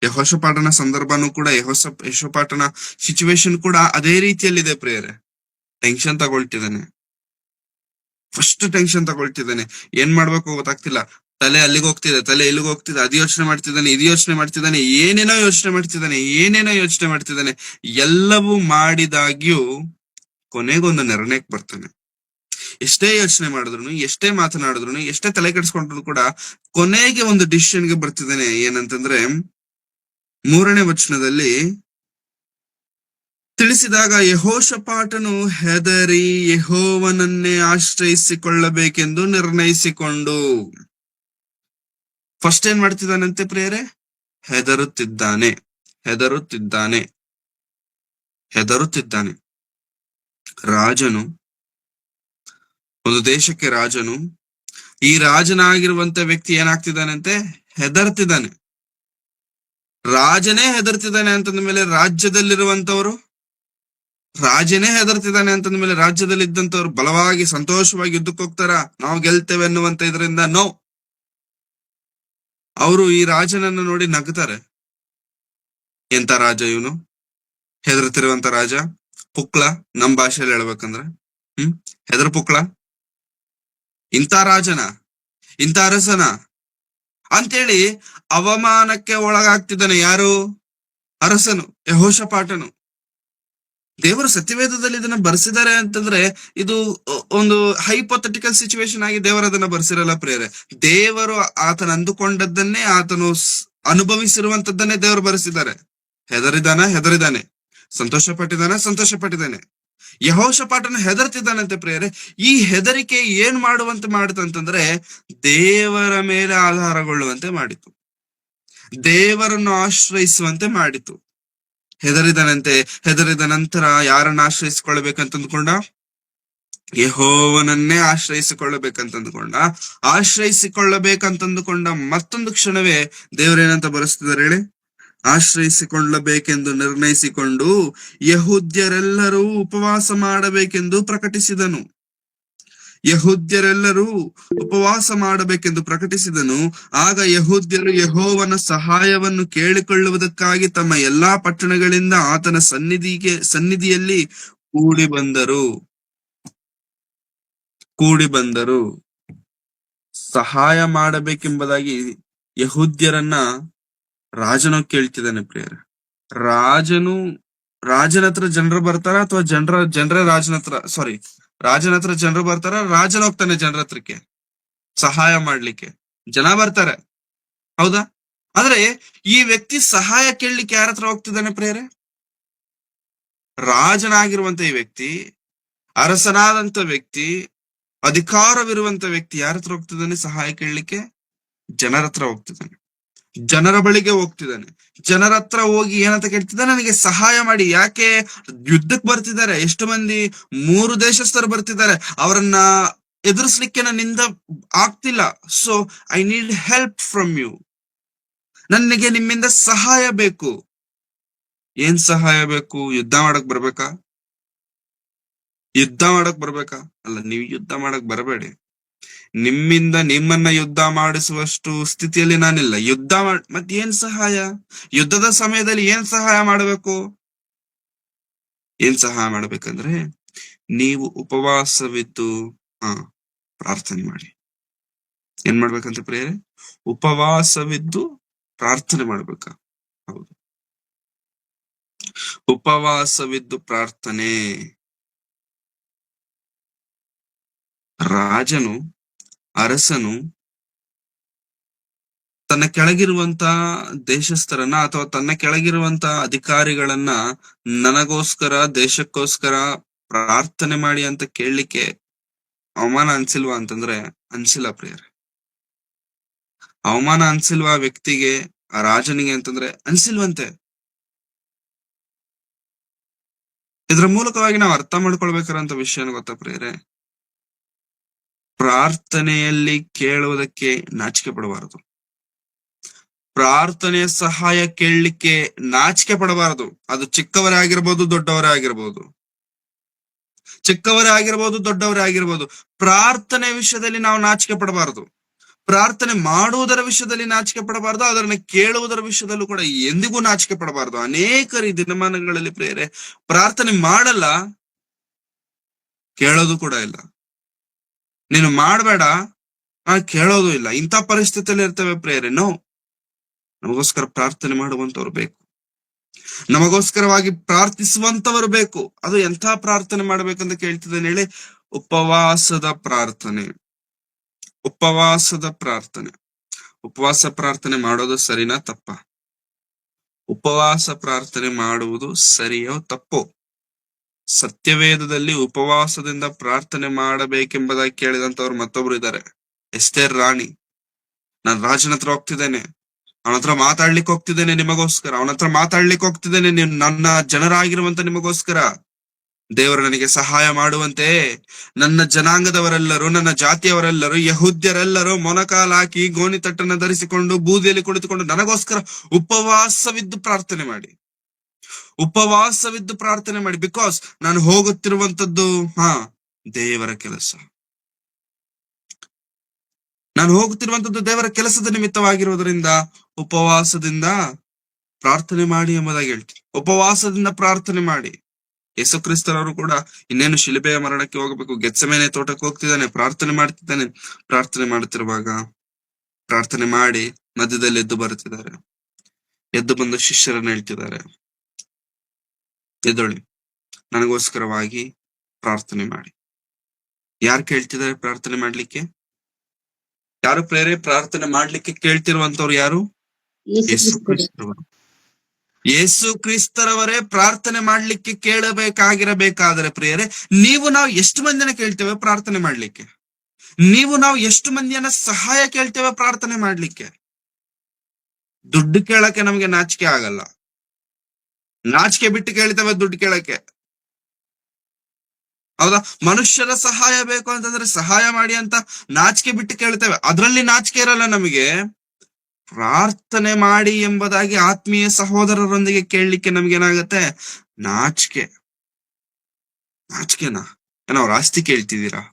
ಯೆಹೋಷಾಫಾಟನ ಸಂದರ್ಭನೂ ಕೂಡ, ಯೆಹೋಷಾಫಾಟನ ಸಿಚುವೇಶನ್ ಕೂಡ ಅದೇ ರೀತಿಯಲ್ಲಿದೆ ಪ್ರಿಯರೇ. ಟೆನ್ಷನ್ ತಗೊಳ್ತಿದ್ದಾನೆ, ಏನ್ ಮಾಡ್ಬೇಕು ಗೊತ್ತಾಗ್ತಿಲ್ಲ. ತಲೆ ಅಲ್ಲಿಗೆ ಹೋಗ್ತಿದೆ, ತಲೆ ಇಲ್ಲಿಗೆ ಹೋಗ್ತಿದೆ, ಅದು ಯೋಚನೆ ಮಾಡ್ತಿದ್ದಾನೆ, ಇದು ಯೋಚನೆ ಮಾಡ್ತಿದ್ದಾನೆ, ಏನೇನೋ ಯೋಚನೆ ಮಾಡ್ತಿದ್ದಾನೆ. ಎಲ್ಲವೂ ಮಾಡಿದಾಗ್ಯೂ ಕೊನೆಗೊಂದು ನಿರ್ಣಯಕ್ಕೆ ಬರ್ತಾನೆ. ಎಷ್ಟೇ ಯೋಚನೆ ಮಾಡಿದ್ರು, ಎಷ್ಟೇ ಮಾತನಾಡಿದ್ರು, ಎಷ್ಟೇ ತಲೆ ಕೆಡಿಸ್ಕೊಂಡ್ರು ಕೂಡ ಕೊನೆಗೆ ಒಂದು ಡಿಸಿಷನ್ಗೆ ಬರ್ತಿದ್ದಾನೆ. ಏನಂತಂದ್ರೆ 3ನೇ ವಚನದಲ್ಲಿ ತಿಳಿಸಿದಾಗ, ಯೆಹೋಷಾಫಾಟನು ಹೆದರಿ ಯೆಹೋವನನ್ನೇ ಆಶ್ರಯಿಸಿಕೊಳ್ಳಬೇಕೆಂದು ನಿರ್ಣಯಿಸಿಕೊಂಡು. ಫಸ್ಟ್ ಏನ್ ಮಾಡ್ತಿದ್ದಾನಂತೆ ಪ್ರಿಯರೇ? ಹೆದರುತ್ತಿದ್ದಾನೆ. ರಾಜನು, ಒಂದು ದೇಶಕ್ಕೆ ರಾಜನು, ಈ ರಾಜನಾಗಿರುವಂತ ವ್ಯಕ್ತಿ ಏನಾಗ್ತಿದ್ದಾನಂತೆ? ಹೆದರ್ತಿದ್ದಾನೆ. ರಾಜನೇ ಹೆದರ್ತಿದ್ದಾನೆ ಅಂತಂದ ಮೇಲೆ ರಾಜ್ಯದಲ್ಲಿರುವಂತವರು, ರಾಜನೇ ಹೆದರ್ತಿದ್ದಾನೆ ಅಂತಂದ ಮೇಲೆ ರಾಜ್ಯದಲ್ಲಿ ಇದ್ದಂತವ್ರು ಬಲವಾಗಿ ಸಂತೋಷವಾಗಿ ಯುದ್ಧಕ್ಕೆ ಹೋಗ್ತಾರ? ನಾವು ಗೆಲ್ತೇವೆ ಅನ್ನುವಂತ ಇದರಿಂದ ನೋ, ಅವರು ಈ ರಾಜನನ್ನು ನೋಡಿ ನಗ್ತಾರೆ. ಎಂತ ರಾಜ ಇವನು, ಹೆದರ್ತಿರುವಂತ ರಾಜ, ಪುಕ್ಲ, ನಮ್ ಭಾಷೆಯಲ್ಲಿ ಹೇಳ್ಬೇಕಂದ್ರೆ ಹೆದರ್ ಪುಕ್ಲ, ಇಂಥ ರಾಜನ, ಇಂಥ ಅರಸನ ಅಂತೇಳಿ ಅವಮಾನಕ್ಕೆ ಒಳಗಾಗ್ತಿದ್ದಾನೆ. ಯಾರು? ಅರಸನು, ಯೆಹೋಷಾಫಾಟನು. ದೇವರು ಸತ್ಯವೇದದಲ್ಲಿ ಇದನ್ನ ಬರ್ಸಿದ್ದಾರೆ ಅಂತಂದ್ರೆ ಇದು ಒಂದು ಹೈಪೋಥೆಟಿಕಲ್ ಸಿಚುವೇಶನ್ ಆಗಿ ದೇವರು ಅದನ್ನ ಬರ್ಸಿರಲ್ಲ ಪ್ರಿಯರೇ. ದೇವರು ಆತನ ಅಂದುಕೊಂಡದ್ದನ್ನೇ, ಆತನು ಅನುಭವಿಸಿರುವಂತದ್ದನ್ನೇ ದೇವರು ಬರೆಸಿದ್ದಾರೆ. ಹೆದರಿದಾನೆ, ಸಂತೋಷ ಪಟ್ಟಿದ್ದಾನೆ. ಯೆಹೋಷಾಫಾಟನು ಹೆದರ್ತಿದ್ದಾನಂತೆ ಪ್ರಿಯರೇ. ಈ ಹೆದರಿಕೆ ಏನ್ ಮಾಡುವಂತೆ ಮಾಡಿತಂತಂದ್ರೆ ದೇವರ ಮೇಲೆ ಆಧಾರಗೊಳ್ಳುವಂತೆ ಮಾಡಿತು, ದೇವರನ್ನು ಆಶ್ರಯಿಸುವಂತೆ ಮಾಡಿತು. ಹೆದರಿದ ನಂತರ ಯಾರನ್ನ ಆಶ್ರಯಿಸಿಕೊಳ್ಳಬೇಕಂತಂದ್ಕೊಂಡ? ಯೆಹೋವನನ್ನೇ ಆಶ್ರಯಿಸಿಕೊಳ್ಳಬೇಕಂತಂದುಕೊಂಡ ಮತ್ತೊಂದು ಕ್ಷಣವೇ ದೇವರೇನಂತ ಬರೆಸ್ತಿದ್ದಾರೆ ಹೇಳಿ? ಆಶ್ರಯಿಸಿಕೊಳ್ಳಬೇಕೆಂದು ನಿರ್ಣಯಿಸಿಕೊಂಡು ಯೆಹೂದ್ಯರೆಲ್ಲರೂ ಉಪವಾಸ ಮಾಡಬೇಕೆಂದು ಪ್ರಕಟಿಸಿದನು. ಆಗ ಯೆಹೂದ್ಯರು ಯೆಹೋವನ ಸಹಾಯವನ್ನು ಕೇಳಿಕೊಳ್ಳುವುದಕ್ಕಾಗಿ ತಮ್ಮ ಎಲ್ಲಾ ಪಟ್ಟಣಗಳಿಂದ ಆತನ ಸನ್ನಿಧಿಯಲ್ಲಿ ಕೂಡಿ ಬಂದರು. ಸಹಾಯ ಮಾಡಬೇಕೆಂಬುದಾಗಿ ಯೆಹೂದ್ಯರನ್ನ ರಾಜನು ಕೇಳ್ತಿದ್ದಾನೆ ಪ್ರಿಯರೇ. ರಾಜನ ಹತ್ರ ಜನರು ಬರ್ತಾರ ಅಥವಾ ಜನರೇ ರಾಜನ ಹತ್ರ ಜನರು ಬರ್ತಾರ? ರಾಜನ ಹೋಗ್ತಾನೆ ಜನರ ಹತ್ರಕ್ಕೆ ಸಹಾಯ ಮಾಡ್ಲಿಕ್ಕೆ. ಜನ ಬರ್ತಾರೆ, ಹೌದಾ? ಆದ್ರೆ ಈ ವ್ಯಕ್ತಿ ಸಹಾಯ ಕೇಳಲಿಕ್ಕೆ ಯಾರ ಹತ್ರ ಹೋಗ್ತಿದ್ದಾನೆ ಪ್ರಿಯರೇ? ರಾಜನಾಗಿರುವಂತ ಈ ವ್ಯಕ್ತಿ, ಅರಸನಾದಂತ ವ್ಯಕ್ತಿ, ಅಧಿಕಾರವಿರುವಂತ ವ್ಯಕ್ತಿ ಯಾರ ಹತ್ರ ಹೋಗ್ತಿದ್ದಾನೆ? ಸಹಾಯ ಕೇಳಲಿಕ್ಕೆ ಜನರ ಹತ್ರ ಹೋಗ್ತಿದ್ದಾನೆ, ಜನರ ಬಳಿಗೆ ಹೋಗ್ತಿದ್ದಾನೆ. ಜನರ ಹತ್ರ ಹೋಗಿ ಏನಂತ ಕೇಳ್ತಿದ್ದಾನೆ? ನನಗೆ ಸಹಾಯ ಮಾಡಿ. ಯಾಕೆ? ಯುದ್ಧಕ್ಕೆ ಬರ್ತಿದ್ದಾರೆ. ಎಷ್ಟು ಮಂದಿ? 3 ದೇಶಸ್ಥರು ಬರ್ತಿದ್ದಾರೆ. ಅವರನ್ನ ಎದುರಿಸ್ಲಿಕ್ಕೆ ನನ್ನಿಂದ ಆಗ್ತಿಲ್ಲ. So I need help from you. ನನಗೆ ನಿಮ್ಮಿಂದ ಸಹಾಯ ಬೇಕು. ಏನ್ ಸಹಾಯ ಬೇಕು? ಯುದ್ಧ ಮಾಡಕ್ ಬರ್ಬೇಕಾ? ಅಲ್ಲ, ನೀವು ಯುದ್ಧ ಮಾಡಕ್ ಬರಬೇಡಿ. ನಿಮ್ಮನ್ನ ಯುದ್ಧ ಮಾಡಿಸುವಷ್ಟು ಸ್ಥಿತಿಯಲ್ಲಿ ನಾನಿಲ್ಲ. ಮತ್ ಏನ್ ಸಹಾಯ? ಯುದ್ಧದ ಸಮಯದಲ್ಲಿ ಏನ್ ಸಹಾಯ ಮಾಡಬೇಕು? ಏನ್ ಸಹಾಯ ಮಾಡ್ಬೇಕಂದ್ರೆ ನೀವು ಉಪವಾಸವಿದ್ದು ಪ್ರಾರ್ಥನೆ ಮಾಡಿ. ಏನ್ ಮಾಡ್ಬೇಕಂತ ಪ್ರಿಯರೇ? ಉಪವಾಸವಿದ್ದು ಪ್ರಾರ್ಥನೆ ಮಾಡ್ಬೇಕಾ? ಹೌದು, ಉಪವಾಸವಿದ್ದು ಪ್ರಾರ್ಥನೆ. ರಾಜನು, ಅರಸನು ತನ್ನ ಕೆಳಗಿರುವಂತ ದೇಶಸ್ಥರನ್ನ ಅಥವಾ ತನ್ನ ಕೆಳಗಿರುವಂತ ಅಧಿಕಾರಿಗಳನ್ನ ನನಗೋಸ್ಕರ, ದೇಶಕ್ಕೋಸ್ಕರ ಪ್ರಾರ್ಥನೆ ಮಾಡಿ ಅಂತ ಕೇಳಲಿಕ್ಕೆ ಅವಮಾನ ಅನ್ಸಿಲ್ವಾ ಅಂತಂದ್ರೆ ಅನ್ಸಿಲ್ಲ ಪ್ರಿಯರೇ. ಅವಮಾನ ಅನ್ಸಿಲ್ವಾ ವ್ಯಕ್ತಿಗೆ, ಆ ರಾಜನಿಗೆ ಅಂತಂದ್ರೆ ಅನ್ಸಿಲ್ವಂತೆ. ಇದ್ರ ಮೂಲಕವಾಗಿ ನಾವು ಅರ್ಥ ಮಾಡ್ಕೊಳ್ಬೇಕಾರಂತ ವಿಷಯ ಗೊತ್ತಾ ಪ್ರಿಯರೇ? ಪ್ರಾರ್ಥನೆಯಲ್ಲಿ ಕೇಳುವುದಕ್ಕೆ ನಾಚಿಕೆ ಪಡಬಾರದು. ಪ್ರಾರ್ಥನೆಯ ಸಹಾಯ ಕೇಳಲಿಕ್ಕೆ ನಾಚಿಕೆ ಪಡಬಾರದು. ಅದು ಚಿಕ್ಕವರೇ ಆಗಿರ್ಬೋದು, ದೊಡ್ಡವರೇ ಆಗಿರ್ಬೋದು. ಪ್ರಾರ್ಥನೆ ವಿಷಯದಲ್ಲಿ ನಾವು ನಾಚಿಕೆ ಪಡಬಾರದು. ಪ್ರಾರ್ಥನೆ ಮಾಡುವುದರ ವಿಷಯದಲ್ಲಿ ನಾಚಿಕೆ ಪಡಬಾರದು. ಅದನ್ನ ಕೇಳುವುದರ ವಿಷಯದಲ್ಲೂ ಕೂಡ ಎಂದಿಗೂ ನಾಚಿಕೆ ಪಡಬಾರದು. ಅನೇಕ ದಿನಮಾನಗಳಲ್ಲಿ ಪ್ರಿಯರೇ ಪ್ರಾರ್ಥನೆ ಮಾಡಲ್ಲ, ಕೇಳೋದು ಕೂಡ ಇಲ್ಲ. ನೀನು ಮಾಡಬೇಡ ಕೇಳೋದು ಇಲ್ಲ. ಇಂಥ ಪರಿಸ್ಥಿತಿಯಲ್ಲಿ ಇರ್ತೇವೆ ಪ್ರೇಯರೆ. ನೋ, ನಮಗೋಸ್ಕರ ಪ್ರಾರ್ಥನೆ ಮಾಡುವಂತವ್ರು ಬೇಕು, ನಮಗೋಸ್ಕರವಾಗಿ ಪ್ರಾರ್ಥಿಸುವಂತವರು ಬೇಕು. ಅದು ಎಂಥ ಪ್ರಾರ್ಥನೆ ಮಾಡ್ಬೇಕಂತ ಕೇಳ್ತಿದ್ದೇನೆ ಹೇಳಿ? ಉಪವಾಸದ ಪ್ರಾರ್ಥನೆ. ಉಪವಾಸದ ಪ್ರಾರ್ಥನೆ. ಉಪವಾಸ ಪ್ರಾರ್ಥನೆ ಮಾಡೋದು ಸರಿನಾ ತಪ್ಪ? ಉಪವಾಸ ಪ್ರಾರ್ಥನೆ ಮಾಡುವುದು ಸರಿಯೋ ತಪ್ಪೋ? ಸತ್ಯವೇದದಲ್ಲಿ ಉಪವಾಸದಿಂದ ಪ್ರಾರ್ಥನೆ ಮಾಡಬೇಕೆಂಬುದಾಗಿ ಕೇಳಿದಂತವ್ರು ಮತ್ತೊಬ್ರು ಇದ್ದಾರೆ, ಎಸ್ತೇರ್ ರಾಣಿ. ನಾನ್ ರಾಜನ ಹತ್ರ ಹೋಗ್ತಿದ್ದೇನೆ, ಅವನ ಹತ್ರ ಮಾತಾಡ್ಲಿಕ್ಕೆ ಹೋಗ್ತಿದ್ದೇನೆ ನಿಮಗೋಸ್ಕರ, ಅವನ ಹತ್ರ ಮಾತಾಡ್ಲಿಕ್ಕೆ ಹೋಗ್ತಿದ್ದೇನೆ ನನ್ನ ಜನರಾಗಿರುವಂತ ನಿಮಗೋಸ್ಕರ. ದೇವರು ನನಗೆ ಸಹಾಯ ಮಾಡುವಂತೆ ನನ್ನ ಜನಾಂಗದವರೆಲ್ಲರೂ, ನನ್ನ ಜಾತಿಯವರೆಲ್ಲರೂ, ಯಹೂದ್ಯರೆಲ್ಲರೂ ಮೊಣಕಾಲು ಹಾಕಿ ಗೋಣಿ ತಟ್ಟನ್ನ ಧರಿಸಿಕೊಂಡು ಬೂದಿಯಲ್ಲಿ ಕುಳಿತುಕೊಂಡು ನನಗೋಸ್ಕರ ಉಪವಾಸವಿದ್ದು ಪ್ರಾರ್ಥನೆ ಮಾಡಿ, ಉಪವಾಸವಿದ್ದು ಪ್ರಾರ್ಥನೆ ಮಾಡಿ. ಬಿಕಾಸ್ ನಾನು ಹೋಗುತ್ತಿರುವಂತದ್ದು ದೇವರ ಕೆಲಸ. ನಾನು ಹೋಗುತ್ತಿರುವಂತದ್ದು ದೇವರ ಕೆಲಸದ ನಿಮಿತ್ತವಾಗಿರುವುದರಿಂದ ಉಪವಾಸದಿಂದ ಪ್ರಾರ್ಥನೆ ಮಾಡಿ ಎಂಬುದಾಗಿ ಹೇಳ್ತೀನಿ. ಉಪವಾಸದಿಂದ ಪ್ರಾರ್ಥನೆ ಮಾಡಿ. ಯೇಸು ಕ್ರಿಸ್ತರವರು ಕೂಡ ಇನ್ನೇನು ಶಿಲುಬೆಯ ಮರಣಕ್ಕೆ ಹೋಗಬೇಕು, ಗೆತ್ಸೆಮನೆ ತೋಟಕ್ಕೆ ಹೋಗ್ತಿದ್ದಾನೆ, ಪ್ರಾರ್ಥನೆ ಮಾಡ್ತಿದ್ದಾನೆ. ಪ್ರಾರ್ಥನೆ ಮಾಡುತ್ತಿರುವಾಗ ಪ್ರಾರ್ಥನೆ ಮಾಡಿ ಮಧ್ಯದಲ್ಲಿ ಎದ್ದು ಬರುತ್ತಿದ್ದಾರೆ. ಎದ್ದು ಬಂದು ಶಿಷ್ಯರನ್ನು ಹೇಳ್ತಿದ್ದಾರೆ, ಎದ್ದೊಳಿ, ನನಗೋಸ್ಕರವಾಗಿ ಪ್ರಾರ್ಥನೆ ಮಾಡಿ. ಯಾರು ಕೇಳ್ತಿದ್ದಾರೆ ಪ್ರಾರ್ಥನೆ ಮಾಡ್ಲಿಕ್ಕೆ? ಯಾರು ಪ್ರೇರೆ ಪ್ರಾರ್ಥನೆ ಮಾಡ್ಲಿಕ್ಕೆ ಕೇಳ್ತಿರುವಂತವ್ರು ಯಾರು? ಯೇಸು ಕ್ರಿಸ್ತರವರು. ಯೇಸು ಕ್ರಿಸ್ತರವರೇ ಪ್ರಾರ್ಥನೆ ಮಾಡ್ಲಿಕ್ಕೆ ಕೇಳಬೇಕಾಗಿರಬೇಕಾದ್ರೆ ಪ್ರಿಯರೇ, ನಾವು ಎಷ್ಟು ಮಂದಿನ ಕೇಳ್ತೇವೆ ಪ್ರಾರ್ಥನೆ ಮಾಡ್ಲಿಕ್ಕೆ? ನಾವು ಎಷ್ಟು ಮಂದಿಯನ್ನ ಸಹಾಯ ಕೇಳ್ತೇವೆ ಪ್ರಾರ್ಥನೆ ಮಾಡ್ಲಿಕ್ಕೆ? ದುಡ್ಡು ಕೇಳಕ್ಕೆ ನಮ್ಗೆ ನಾಚಿಕೆ ಆಗಲ್ಲ, ನಾಚಿಕೆ ಬಿಟ್ಟು ಕೇಳ್ತೇವೆ ದುಡ್ಡು ಕೇಳಕ್ಕೆ, ಹೌದಾ? ಮನುಷ್ಯರ ಸಹಾಯ ಬೇಕು ಅಂತಂದ್ರೆ ಸಹಾಯ ಮಾಡಿ ಅಂತ ನಾಚಿಕೆ ಬಿಟ್ಟು ಕೇಳ್ತೇವೆ. ಅದ್ರಲ್ಲಿ ನಾಚಿಕೆ ಇರಲ್ಲ ನಮಗೆ. ಪ್ರಾರ್ಥನೆ ಮಾಡಿ ಎಂಬುದಾಗಿ ಆತ್ಮೀಯ ಸಹೋದರರೊಂದಿಗೆ ಕೇಳಲಿಕ್ಕೆ ನಮ್ಗೇನಾಗತ್ತೆ? ನಾಚಿಕೆನಾ? ಏನೋ ಅವ್ರ ಆಸ್ತಿ ಕೇಳ್ತಿದ್ದೀರಾ,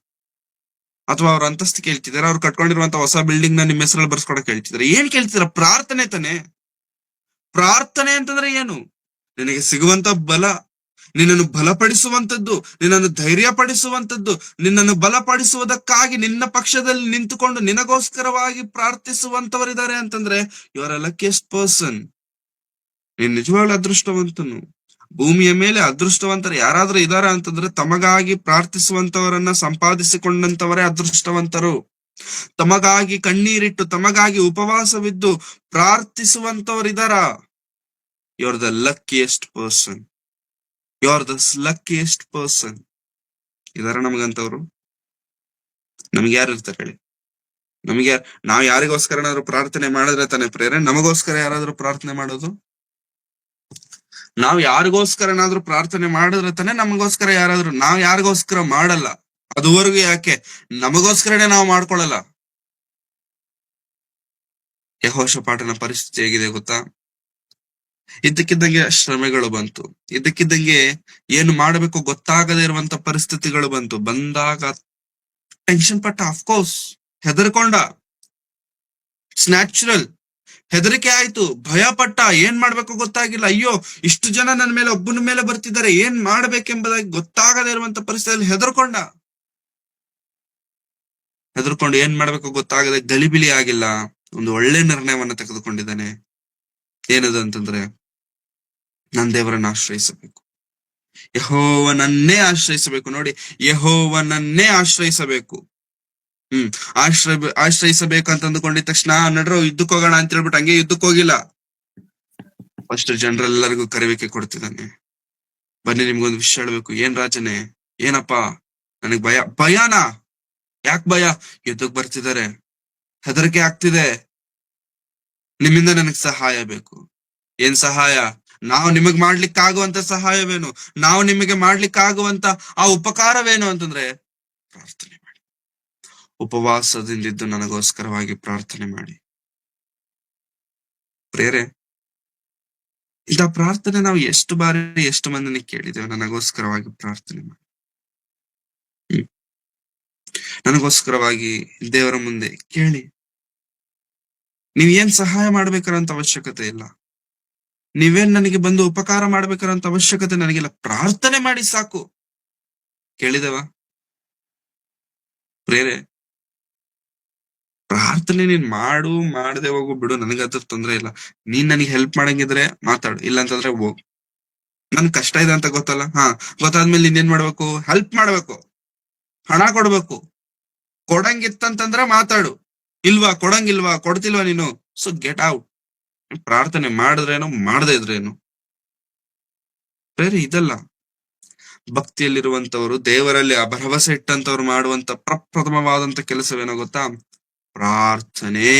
ಅಥವಾ ಅವ್ರ ಅಂತಸ್ತು ಕೇಳ್ತಿದ್ದೀರಾ, ಅವ್ರು ಕಟ್ಕೊಂಡಿರುವಂತ ಹೊಸ ಬಿಲ್ಡಿಂಗ್ ನ ನಿಮ್ಮ ಹೆಸರಲ್ಲಿ ಬರ್ಸ್ಕೊಡಕ್ ಕೇಳ್ತಿದ್ದೀರಾ? ಏನ್ ಕೇಳ್ತಿದ್ದೀರಾ? ಪ್ರಾರ್ಥನೆ ತಾನೆ. ಪ್ರಾರ್ಥನೆ ಅಂತಂದ್ರೆ ಏನು? ನಿನಗೆ ಸಿಗುವಂತ ಬಲ, ನಿನ್ನನ್ನು ಬಲಪಡಿಸುವಂತದ್ದು, ನಿನ್ನನ್ನು ಧೈರ್ಯ ಪಡಿಸುವಂತದ್ದು, ನಿನ್ನನ್ನು ಬಲಪಡಿಸುವುದಕ್ಕಾಗಿ ನಿನ್ನ ಪಕ್ಷದಲ್ಲಿ ನಿಂತುಕೊಂಡು ನಿನಗೋಸ್ಕರವಾಗಿ ಪ್ರಾರ್ಥಿಸುವಂತವರಿದ್ದಾರೆ ಅಂತಂದ್ರೆ you are a luckiest person. ನೀನ್ ನಿಜವಾಗ್ಲೂ ಅದೃಷ್ಟವಂತನು. ಭೂಮಿಯ ಮೇಲೆ ಅದೃಷ್ಟವಂತರು ಯಾರಾದ್ರೂ ಇದಾರ ಅಂತಂದ್ರೆ ತಮಗಾಗಿ ಪ್ರಾರ್ಥಿಸುವಂತವರನ್ನ ಸಂಪಾದಿಸಿಕೊಂಡಂತವರೇ ಅದೃಷ್ಟವಂತರು. ತಮಗಾಗಿ ಕಣ್ಣೀರಿಟ್ಟು, ತಮಗಾಗಿ ಉಪವಾಸವಿದ್ದು ಪ್ರಾರ್ಥಿಸುವಂತವರಿದಾರ. You are the luckiest person. You are the luckiest person. ಇದಾರ ನಮಗಂತವ್ರು? ನಮ್ಗೆ ಯಾರು ಇರ್ತಾರೆ ಹೇಳಿ? ನಮ್ಗೆ ನಾವ್ ಯಾರಿಗೋಸ್ಕರನಾದ್ರೂ ಪ್ರಾರ್ಥನೆ ಮಾಡಿದ್ರೆ ತಾನೇ ಪ್ರೇರೆ ನಮಗೋಸ್ಕರ ಯಾರಾದ್ರೂ ಪ್ರಾರ್ಥನೆ ಮಾಡೋದು? ನಾವ್ ಯಾರಿಗೋಸ್ಕರನಾದ್ರೂ ಪ್ರಾರ್ಥನೆ ಮಾಡಿದ್ರೆ ತಾನೇ ನಮಗೋಸ್ಕರ ಯಾರಾದ್ರೂ. ನಾವ್ ಯಾರಿಗೋಸ್ಕರ ಮಾಡಲ್ಲ. ಅದುವರೆಗೂ ಯಾಕೆ? ನಮಗೋಸ್ಕರನೇ ನಾವು ಮಾಡ್ಕೊಳಲ್ಲ. ಯೆಹೋಷಾಫಾಟನ ಪರಿಸ್ಥಿತಿ ಹೇಗಿದೆ ಗೊತ್ತಾ? ಇದ್ದಕ್ಕಿದ್ದಂಗೆ ಶ್ರಮೆಗಳು ಬಂತು, ಇದ್ದಕ್ಕಿದ್ದಂಗೆ ಏನು ಮಾಡಬೇಕು ಗೊತ್ತಾಗದೇ ಇರುವಂತ ಪರಿಸ್ಥಿತಿಗಳು ಬಂದಾಗ ಟೆನ್ಷನ್ ಪಟ್ಟ, ಅಫ್ಕೋರ್ಸ್ ಹೆದರ್ಕೊಂಡ, ಇಟ್ಸ್ ನ್ಯಾಚುರಲ್. ಹೆದರಿಕೆ ಆಯ್ತು, ಭಯ ಪಟ್ಟ, ಏನ್ ಮಾಡ್ಬೇಕು ಗೊತ್ತಾಗಿಲ್ಲ. ಅಯ್ಯೋ, ಇಷ್ಟು ಜನ ನನ್ನ ಮೇಲೆ ಒಬ್ಬನ ಮೇಲೆ ಬರ್ತಿದ್ದಾರೆ, ಏನ್ ಮಾಡ್ಬೇಕೆಂಬುದಾಗಿ ಗೊತ್ತಾಗದೇ ಇರುವಂತ ಪರಿಸ್ಥಿತಿಯಲ್ಲಿ ಹೆದರ್ಕೊಂಡು ಏನ್ ಮಾಡ್ಬೇಕು ಗೊತ್ತಾಗದೆ ಗಲಿಬಿಲಿ ಆಗಿಲ್ಲ. ಒಂದು ಒಳ್ಳೆ ನಿರ್ಣಯವನ್ನ ತೆಗೆದುಕೊಂಡಿದ್ದಾನೆ. ಏನದು ಅಂತಂದ್ರೆ, ನನ್ನ ದೇವರನ್ನ ಆಶ್ರಯಿಸಬೇಕು, ಯೆಹೋವನನ್ನೇ ಆಶ್ರಯಿಸಬೇಕು. ನೋಡಿ, ಯೆಹೋವನನ್ನೇ ಆಶ್ರಯಿಸಬೇಕು. ಆಶ್ರಯಿಸಬೇಕು ಅಂತ ಅಂದುಕೊಂಡಿದ ತಕ್ಷಣ ನಡ್ರೋ ಯುದ್ಧಕ್ಕೆ ಹೋಗೋಣ ಅಂತ ಹೇಳ್ಬಿಟ್ಟು ಹಂಗೆ ಯುದ್ಧಕ್ಕೆ ಹೋಗಿಲ್ಲ. ಫಸ್ಟ್ ಜನರೆಲ್ಲರಿಗೂ ಕರಿವಿಕೆ ಕೊಡ್ತಿದ್ದಾನೆ. ಬನ್ನಿ, ನಿಮ್ಗೊಂದು ವಿಷಯ ಹೇಳ್ಬೇಕು. ಏನ್ ರಾಜನೇ? ಏನಪ್ಪಾ? ನನಗ್ ಭಯನಾ? ಯಾಕೆ ಭಯ? ಯುದ್ಧಕ್ಕೆ ಬರ್ತಿದ್ದಾರೆ, ಹೆದರಿಕೆ ಆಗ್ತಿದೆ, ನಿಮ್ಮಿಂದ ನನಗ್ ಸಹಾಯ ಬೇಕು. ಏನ್ ಸಹಾಯ? ನಾವು ನಿಮಗ್ ಮಾಡ್ಲಿಕ್ಕಾಗುವಂತ ಸಹಾಯವೇನು? ನಾವು ನಿಮಗೆ ಮಾಡ್ಲಿಕ್ಕಾಗುವಂತ ಆ ಉಪಕಾರವೇನು ಅಂತಂದ್ರೆ ಪ್ರಾರ್ಥನೆ ಮಾಡಿ, ಉಪವಾಸದಿಂದಿದ್ದು ನನಗೋಸ್ಕರವಾಗಿ ಪ್ರಾರ್ಥನೆ ಮಾಡಿ. ಪ್ರೇರೆ, ಇಂಥ ಪ್ರಾರ್ಥನೆ ನಾವು ಎಷ್ಟು ಬಾರಿ ಎಷ್ಟು ಮಂದಿನ ಕೇಳಿದ್ದೇವೆ? ನನಗೋಸ್ಕರವಾಗಿ ಪ್ರಾರ್ಥನೆ ಮಾಡಿ, ನನಗೋಸ್ಕರವಾಗಿ ದೇವರ ಮುಂದೆ ಕೇಳಿ. ನೀವ್ ಏನ್ ಸಹಾಯ ಮಾಡ್ಬೇಕಾರಂತ ಅವಶ್ಯಕತೆ ಇಲ್ಲ, ನೀವೇನ್ ನನಗೆ ಬಂದು ಉಪಕಾರ ಮಾಡ್ಬೇಕಾರಂತ ಅವಶ್ಯಕತೆ ನನಗಿಲ್ಲ. ಪ್ರಾರ್ಥನೆ ಮಾಡಿ ಸಾಕು. ಕೇಳಿದವ ಪ್ರೇರೆ? ಪ್ರಾರ್ಥನೆ ನೀನ್ ಮಾಡು, ಮಾಡದೆ ಹೋಗು ಬಿಡು, ನನಗದ್ರ ತೊಂದ್ರೆ ಇಲ್ಲ. ನೀನ್ ನನಗೆ ಹೆಲ್ಪ್ ಮಾಡಂಗಿದ್ರೆ ಮಾತಾಡು, ಇಲ್ಲ ಅಂತಂದ್ರೆ ಹೋಗ್. ನನ್ ಕಷ್ಟ ಇದೆ ಅಂತ ಗೊತ್ತಲ್ಲ, ಗೊತ್ತಾದ್ಮೇಲೆ ನೀನ್ ಏನ್ ಮಾಡ್ಬೇಕು? ಹೆಲ್ಪ್ ಮಾಡ್ಬೇಕು, ಹಣ ಕೊಡ್ಬೇಕು. ಕೊಡಂಗಿತ್ತಂತಂದ್ರೆ ಮಾತಾಡು, ಇಲ್ವಾ ಕೊಡಂಗಿಲ್ವಾ, ಕೊಡ್ತಿಲ್ವಾ ನೀನು, ಸೊ ಗೆಟ್ ಔಟ್. ಪ್ರಾರ್ಥನೆ ಮಾಡಿದ್ರೇನು ಮಾಡದೇ ಇದ್ರೇನು, ಬೇರೆ ಇದಲ್ಲ. ಭಕ್ತಿಯಲ್ಲಿರುವಂತವ್ರು, ದೇವರಲ್ಲಿ ಭರವಸೆ ಇಟ್ಟಂತವ್ರು ಮಾಡುವಂತ ಪ್ರಪ್ರಥಮವಾದಂತ ಕೆಲಸವೇನೋ ಗೊತ್ತಾ? ಪ್ರಾರ್ಥನೆ.